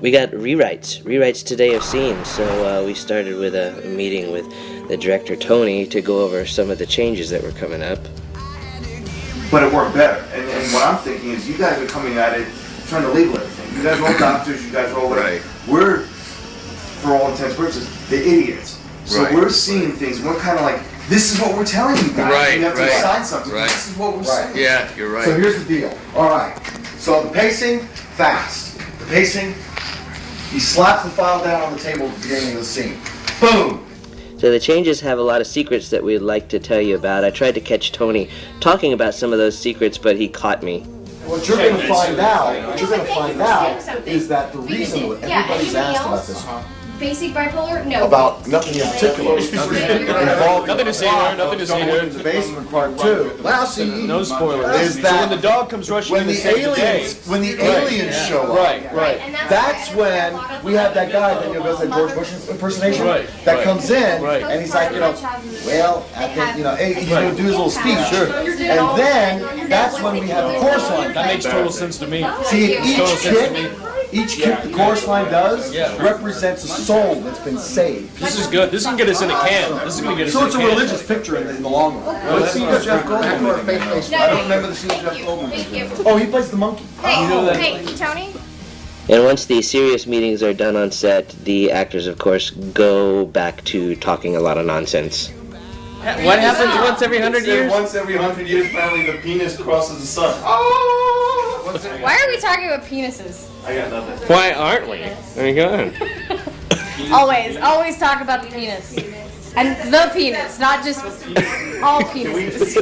We got rewrites today of scenes, so we started with a meeting with the director Tony to go over some of the changes that were coming up. But it worked better. And what I'm thinking is you guys are coming at it trying to label everything. You guys are all doctors, you guys are all Right. We're, for all intents and purposes, the idiots. So Right. we're seeing things, we're kind of like, this is what we're telling you guys. Right, You have to right, sign something. right. This is what we're saying. Yeah, you're right. So here's the deal. All right. So the pacing, fast. The pacing, he slaps the file down on the table at the beginning of the scene. Boom. So the changes have a lot of secrets that we'd like to tell you about. I tried to catch Tony talking about some of those secrets, but he caught me. What you're going to find out, is that the reason that everybody's asked about this, basic bipolar? No. About nothing in particular. Nothing to see here. Nothing to see here. The basement part two. Well, see, No spoilers. Is So that when the dog comes rushing when in the to save the day. aliens show up? Right. That's when we have that guy that does that George Bush impersonation that comes in and he's like, well, I think, he's going to do his little speech. Sure. And then that's when we have the chorus line. That makes total sense to me. See, each kick the chorus line does represents a soul that's been saved. This is good. This can get us in a can. This is going to get us So in a it's a can. religious picture in the long run. Let's see Jeff Goldblum. I don't remember the scene Jeff Goldblum. Oh, he plays the monkey. Hey, Tony? And once the serious meetings are done on set, the actors, of course, go back to talking a lot of nonsense. What happens once every 100 years? Once every 100 years, apparently the penis crosses the sun. Why are we talking about penises? I got nothing. Why aren't we? There you go. Always talk about the penis. And the penis, not just all penises.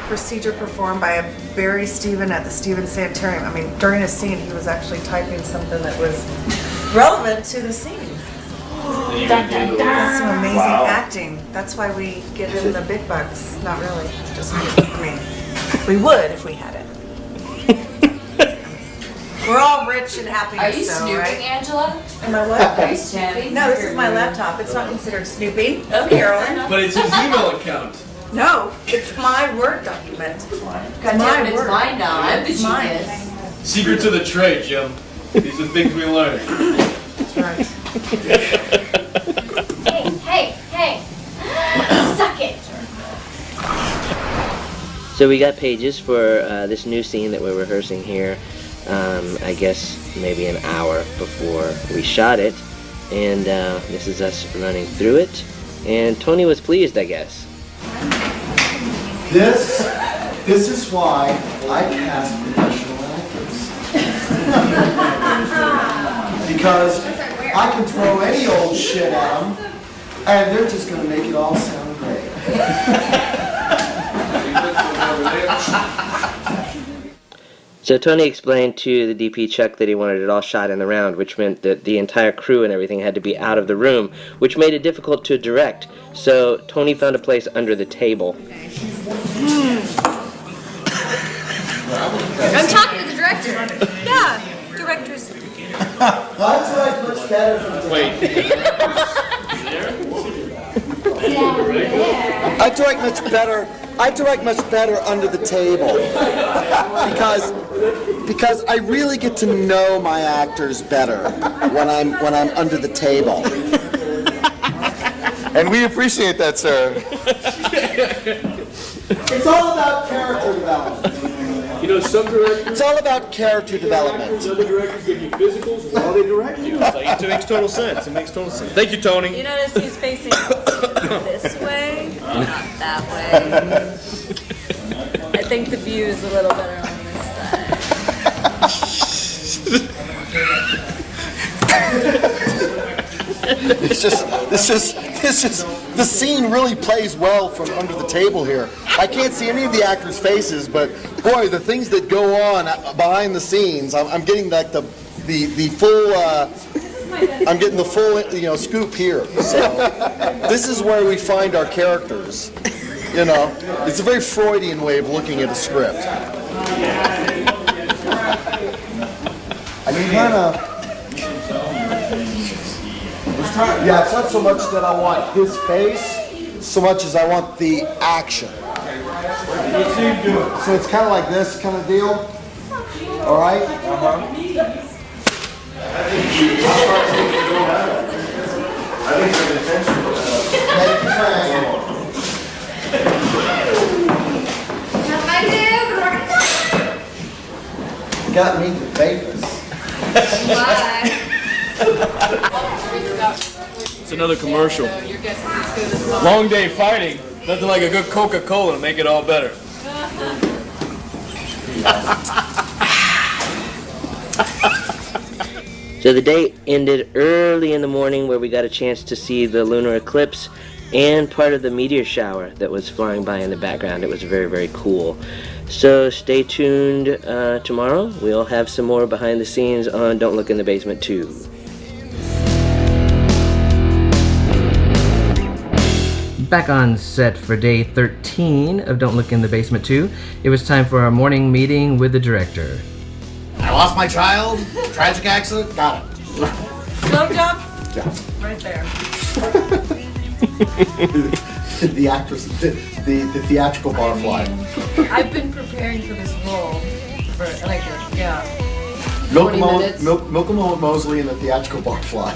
Procedure performed by a Barry Stephen at the Stephen Sanitarium. I mean, during a scene, he was actually typing something that was relevant to the scene. That's some amazing acting. That's why we give him the big bucks. Not really. Just me. I mean, we would if we had it. We're all rich and happy. Are you so, snooping, right? Angela? Am I what? Are you snooping? No, this is my laptop. It's not considered snooping. Okay, Carolyn. But it's his email account. No, it's my Word document. God damn it, it's mine now. I'm the genius. Secrets of the trade, Jim. These are things we learn. That's right. Hey. Suck it. So we got pages for this new scene that we're rehearsing here. I guess maybe an hour before we shot it, and this is us running through it, and Tony was pleased, I guess. This is why I cast professional actors. Because I can throw any old shit at them, and they're just going to make it all sound great. So Tony explained to the DP Chuck that he wanted it all shot in the round, which meant that the entire crew and everything had to be out of the room, which made it difficult to direct. So Tony found a place under the table. I'm talking to the director. Yeah, directors. That's like much better from the I direct much better under the table because I really get to know my actors better when I'm under the table. And we appreciate that, sir. It's all about character development. You know, some directors... It's all about character development. Other directors give you physicals while they direct you. It makes total sense. It makes total sense. Thank you, Tony. You notice he's facing this way, not that way. I think the view is a little better on this side. The scene really plays well from under the table here. I can't see any of the actors' faces, but boy, the things that go on behind the scenes, I'm getting like the full. I'm getting the full, scoop here. So this is where we find our characters. It's a very Freudian way of looking at a script. I mean, kind of. Yeah, it's not so much that I want his face, so much as I want the action. So it's kind of like this kind of deal. All right? Got me the famous. It's another commercial. Long day fighting. Nothing like a good Coca-Cola to make it all better. So the day ended early in the morning where we got a chance to see the lunar eclipse and part of the meteor shower that was flying by in the background. It was very, very cool. So stay tuned tomorrow. We'll have some more behind the scenes on Don't Look in the Basement 2. Back on set for day 13 of Don't Look in the Basement 2, it was time for our morning meeting with the director. I lost my child. Tragic accident. Got it. Glove job? Yeah. Right there. The actress, the theatrical barfly. I've been preparing for this role for like, yeah. Milk 20 minutes. Mosley and the theatrical barfly.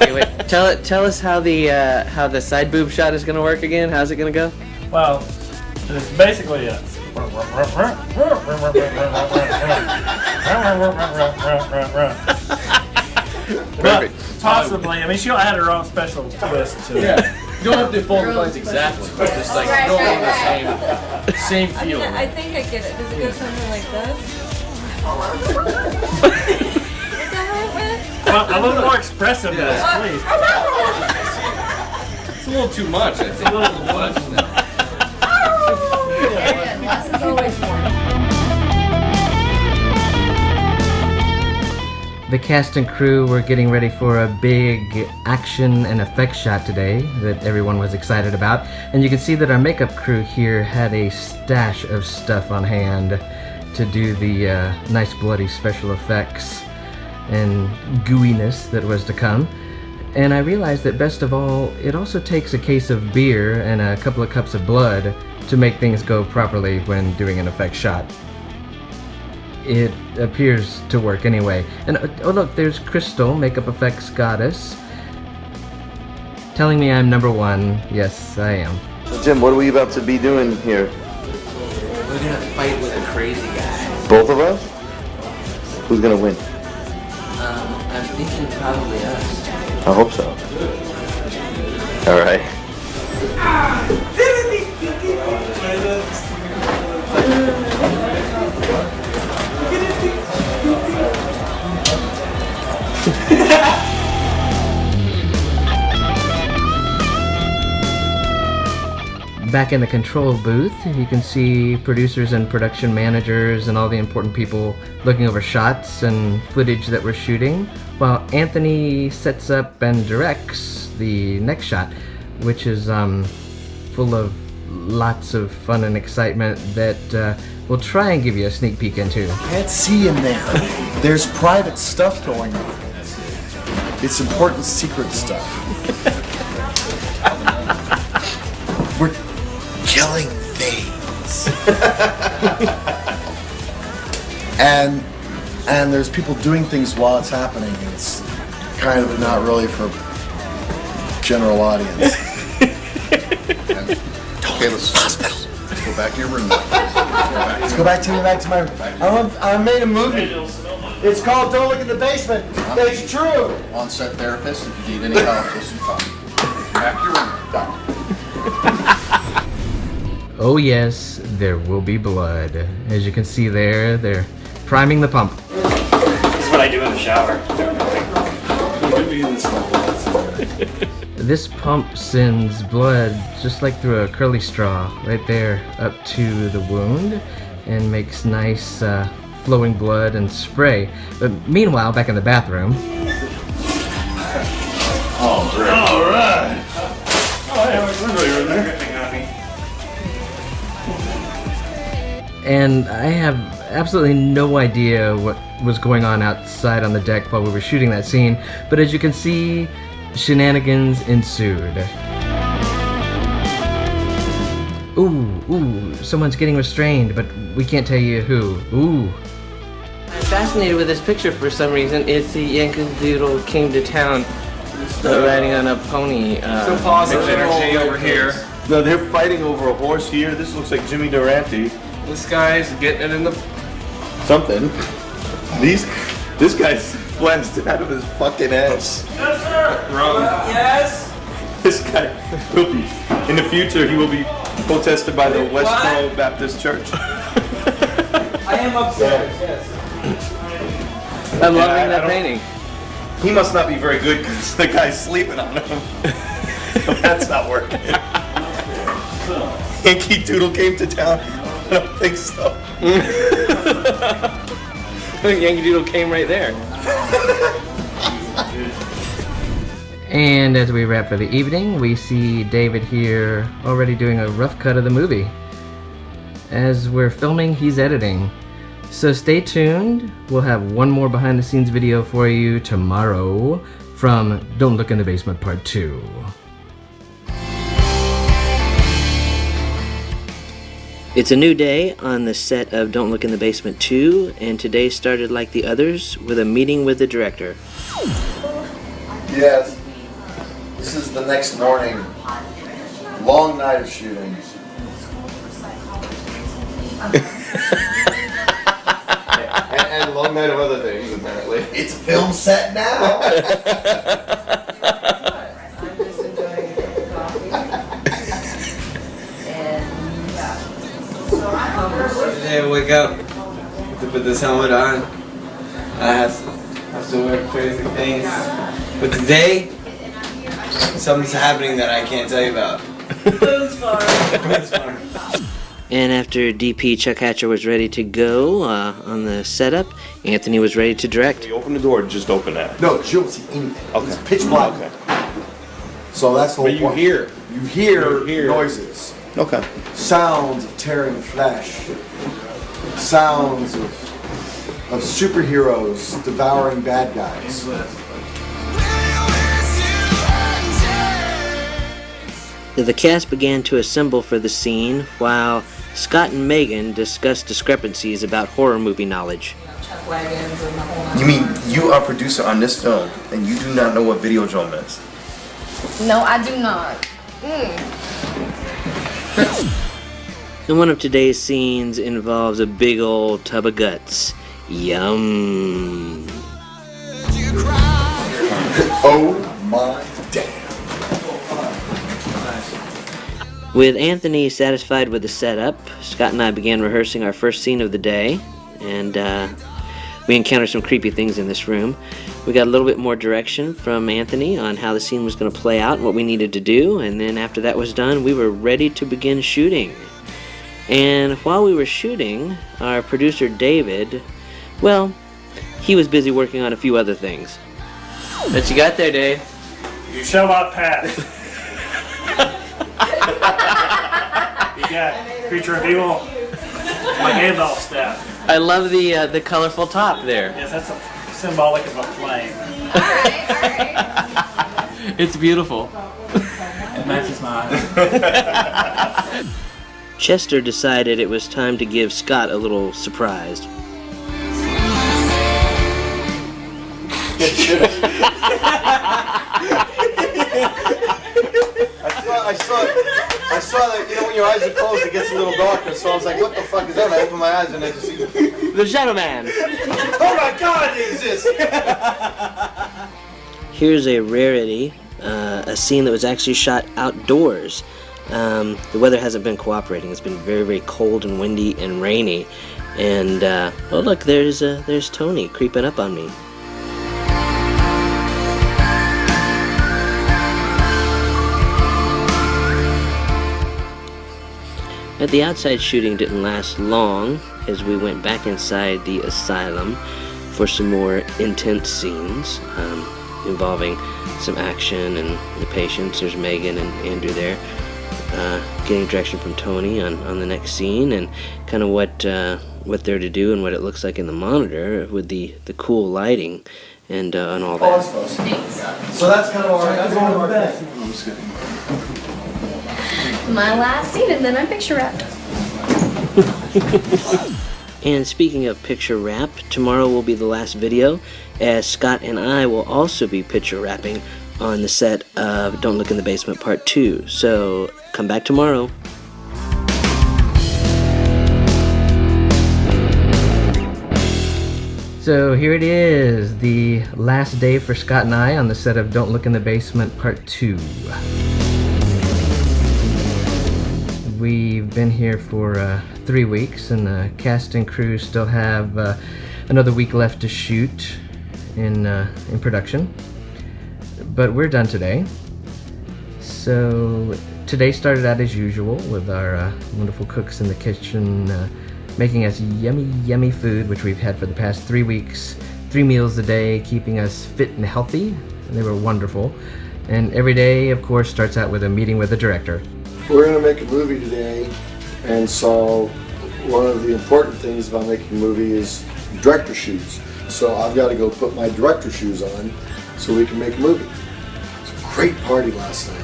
Okay, wait. Tell us how the side boob shot is gonna work again. How's it gonna go? Well, it's basically a. Perfect. Possibly. I mean, she had her own special twist to it. Yeah. You don't have to fold the lines exactly, but just like go on the same feel. I think I get it. Does it go something like this? Is that how it went? Well, a little more expressive, please. It's a little too much. It's a little much now. Less is always more. The cast and crew were getting ready for a big action and effects shot today that everyone was excited about. And you can see that our makeup crew here had a stash of stuff on hand to do the nice bloody special effects and gooiness that was to come. And I realized that best of all, it also takes a case of beer and a couple of cups of blood to make things go properly when doing an effects shot. It appears to work anyway. And oh look, there's Crystal, makeup effects goddess, telling me I'm number one. Yes, I am. So Jim, what are we about to be doing here? We're gonna fight with a crazy guy. Both of us? Who's gonna win? I'm thinking probably us. I hope so. All right. Back in the control booth, you can see producers and production managers and all the important people looking over shots and footage that we're shooting, while Anthony sets up and directs the next shot, which is full of lots of fun and excitement that we'll try and give you a sneak peek into. Can't see in there. There's private stuff going on. It's important secret stuff. We're killing things. and there's people doing things while it's happening. And it's kind of not really for general audience. Okay, let's go back to your room. Let's go back to my. I made a movie. It's called Don't Look in the Basement. It's true. On-set therapist, if you need any help, just call me. Back to your room. Done. Oh yes, there will be blood. As you can see there, they're priming the pump. This is what I do in the shower. This pump sends blood just like through a curly straw right there up to the wound and makes nice flowing blood and spray. But meanwhile, back in the bathroom, All right. Oh, hey, I know you were in there. and I have absolutely no idea what was going on outside on the deck while we were shooting that scene, but as you can see, shenanigans ensued. Ooh, someone's getting restrained, but we can't tell you who. Ooh. I'm fascinated with this picture for some reason. It's the Yankadoodle came to town riding on a pony. So positive energy over here. No, they're fighting over a horse here. This looks like Jimmy Durante. This guy's getting it in the Something. This guy's blasted out of his fucking ass. Yes, sir. Wrong. Yes. This guy will be, in the future, he will be protested by the Westboro Baptist Church. I am upstairs. Yes. I'm loving that painting. He must not be very good because the guy's sleeping on him. That's not working. Yankee Doodle came to town. I don't think so. Yankee Doodle came right there. And as we wrap for the evening, we see David here already doing a rough cut of the movie. As we're filming, he's editing. So stay tuned. We'll have one more behind the scenes video for you tomorrow from Don't Look in the Basement Part 2. It's a new day on the set of Don't Look in the Basement 2, and today started like the others with a meeting with the director. Yes. This is the next morning. Long night of shooting. and long night of other things, apparently. It's a film set now. Today I wake up to put this helmet on. I have to wear crazy things. But today, something's happening that I can't tell you about. Boone's Farm. And after DP Chuck Hatcher was ready to go on the setup, Anthony was ready to direct. You open the door, just open that. No, you don't see anything. Okay. It's pitch black. Okay. So that's the whole But you point. hear. You hear noises. Okay. Sounds of tearing flesh. Sounds of superheroes devouring bad guys. The cast began to assemble for the scene while Scott and Megan discussed discrepancies about horror movie knowledge. You mean you are producer on this film and you do not know what Videodrome is? No, I do not. And one of today's scenes involves a big old tub of guts. Yum. Oh my damn. With Anthony satisfied with the setup, Scott and I began rehearsing our first scene of the day, and we encountered some creepy things in this room. We got a little bit more direction from Anthony on how the scene was going to play out and what we needed to do, and then after that was done, we were ready to begin shooting. And while we were shooting, our producer David, well, he was busy working on a few other things. What you got there, Dave? You shall not pass. You got Creature of Evil, my Gandalf staff. I love the colorful top there. Yes, that's symbolic of a flame. Alright. It's beautiful. It matches my eyes. Chester decided it was time to give Scott a little surprise. I saw that, you know, when your eyes are closed, it gets a little darker, so I was like, what the fuck is that? And I opened my eyes and I just see... The Shadow Man! Oh my god, it exists! Here's a rarity, a scene that was actually shot outdoors. The weather hasn't been cooperating. It's been very, very cold and windy and rainy. And, oh look, there's Tony creeping up on me. But the outside shooting didn't last long as we went back inside the asylum for some more intense scenes involving some action and the patients. There's Megan and Andrew there. Getting direction from Tony on the next scene and kind of what they're to do and what it looks like in the monitor with the cool lighting and all that. So that's kind of our bed. My last scene, and then I'm picture wrapped. And speaking of picture wrap, tomorrow will be the last video, as Scott and I will also be picture wrapping on the set of Don't Look in the Basement Part 2. So come back tomorrow. So here it is, the last day for Scott and I on the set of Don't Look in the Basement Part 2. We've been here for 3 weeks, and the cast and crew still have another week left to shoot in production. But we're done today. So today started out as usual with our wonderful cooks in the kitchen making us yummy, yummy food, which we've had for the past 3 weeks, 3 meals a day, keeping us fit and healthy. And they were wonderful. And every day, of course, starts out with a meeting with the director. We're going to make a movie today, and so one of the important things about making a movie is director shoes. So I've got to go put my director shoes on so we can make a movie. It was a great party last night.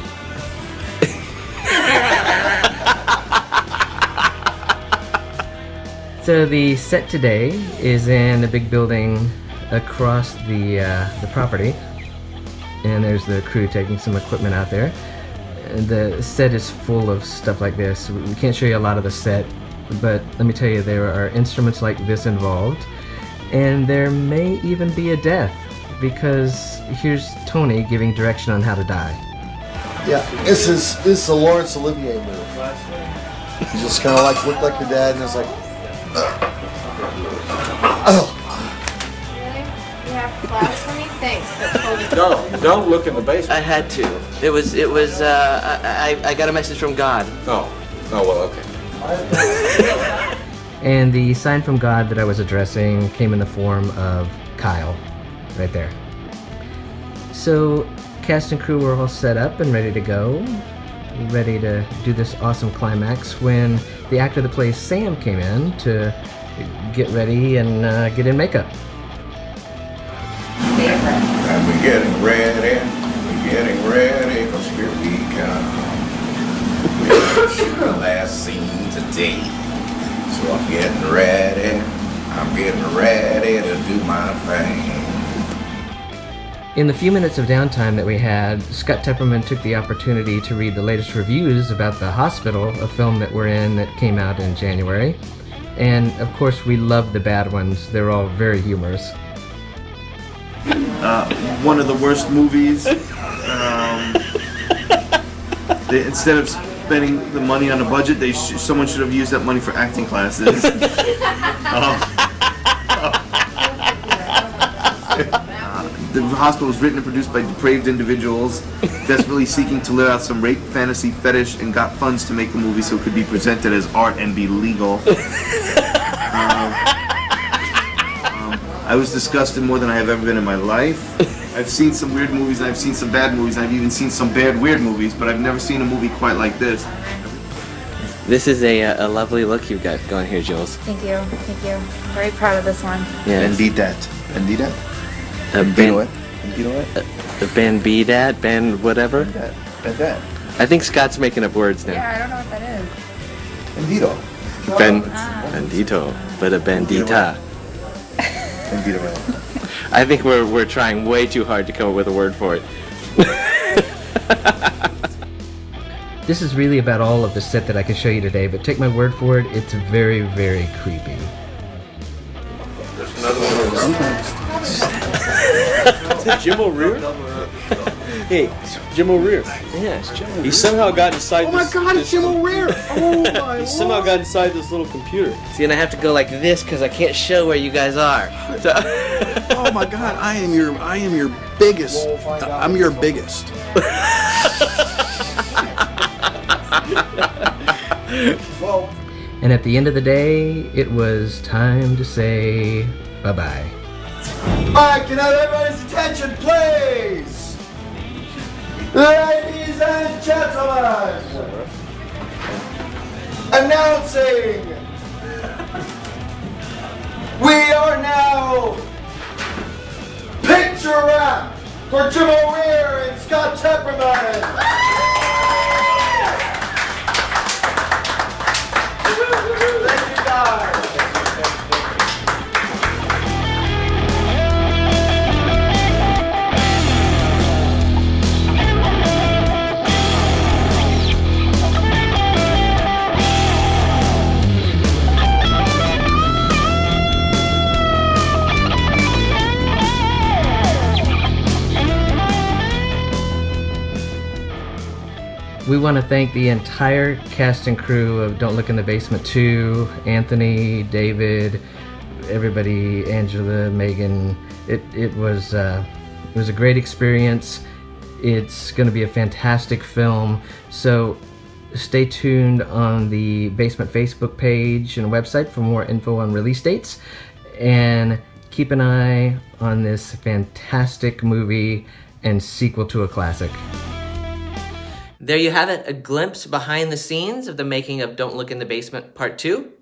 So the set today is in a big building across the property, and there's the crew taking some equipment out there. And the set is full of stuff like this. We can't show you a lot of the set, but let me tell you, there are instruments like this involved, and there may even be a death, because here's Tony giving direction on how to die. Yeah, this is a Laurence Olivier move. You just kind of like look like your dad, and it's like, oh. You have class for me? Thanks. Don't look in the basement. I had to. It was. I got a message from God. Oh well, okay. And the sign from God that I was addressing came in the form of Kyle, right there. So, cast and crew were all set up and ready to go, ready to do this awesome climax, when the actor that plays Sam came in to get ready and get in makeup. And we're getting ready, cause here we come. We're gonna shoot the last scene today. So I'm getting ready to do my thing. In the few minutes of downtime that we had, Scott Tepperman took the opportunity to read the latest reviews about The Hospital, a film that we're in that came out in January. And of course we love the bad ones. They're all very humorous. One of the worst movies. Instead of spending the money on a budget, someone should have used that money for acting classes. The Hospital was written and produced by depraved individuals desperately seeking to live out some rape fantasy fetish, and got funds to make the movie so it could be presented as art and be legal. I was disgusted more than I have ever been in my life. I've seen some weird movies, and I've seen some bad movies, and I've even seen some bad weird movies, but I've never seen a movie quite like this. This is a lovely look you've got going here, Jules. Thank you. Very proud of this one. Yeah. Bandita? Bandidat, band whatever? Bandit. I think Scott's making up words now. Yeah, I don't know what that is. Bandito. Bandito, but a bandita. Bandito. I think we're trying way too hard to come up with a word for it. This is really about all of the set that I can show you today, but take my word for it, it's very, very creepy. There's another one of those. Is that Jim O'Rear? Hey, Jim O'Rear. Yeah, it's Jim O'Rear. He somehow got inside Oh my God, it's Jim O'Rear! Oh my He somehow got inside this little computer. See, and I have to go like this because I can't show where you guys are. So Oh my God, I am your biggest. I'm your biggest. And at the end of the day, it was time to say bye-bye. Alright, can I have everybody's attention, please? Ladies and gentlemen, announcing, we are now picture wrap for Jim O'Rear and Scott Tepperman. Thank you guys. We want to thank the entire cast and crew of Don't Look in the Basement 2, Anthony, David, everybody, Angela, Megan. It was a great experience. It's going to be a fantastic film. So stay tuned on the Basement Facebook page and website for more info on release dates. And keep an eye on this fantastic movie and sequel to a classic. There you have it, a glimpse behind the scenes of the making of Don't Look in the Basement Part 2.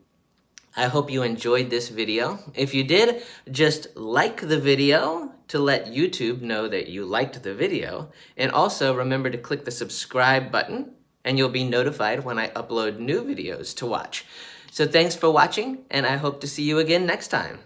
I hope you enjoyed this video. If you did, just like the video to let YouTube know that you liked the video. And also remember to click the subscribe button and you'll be notified when I upload new videos to watch. So thanks for watching, and I hope to see you again next time.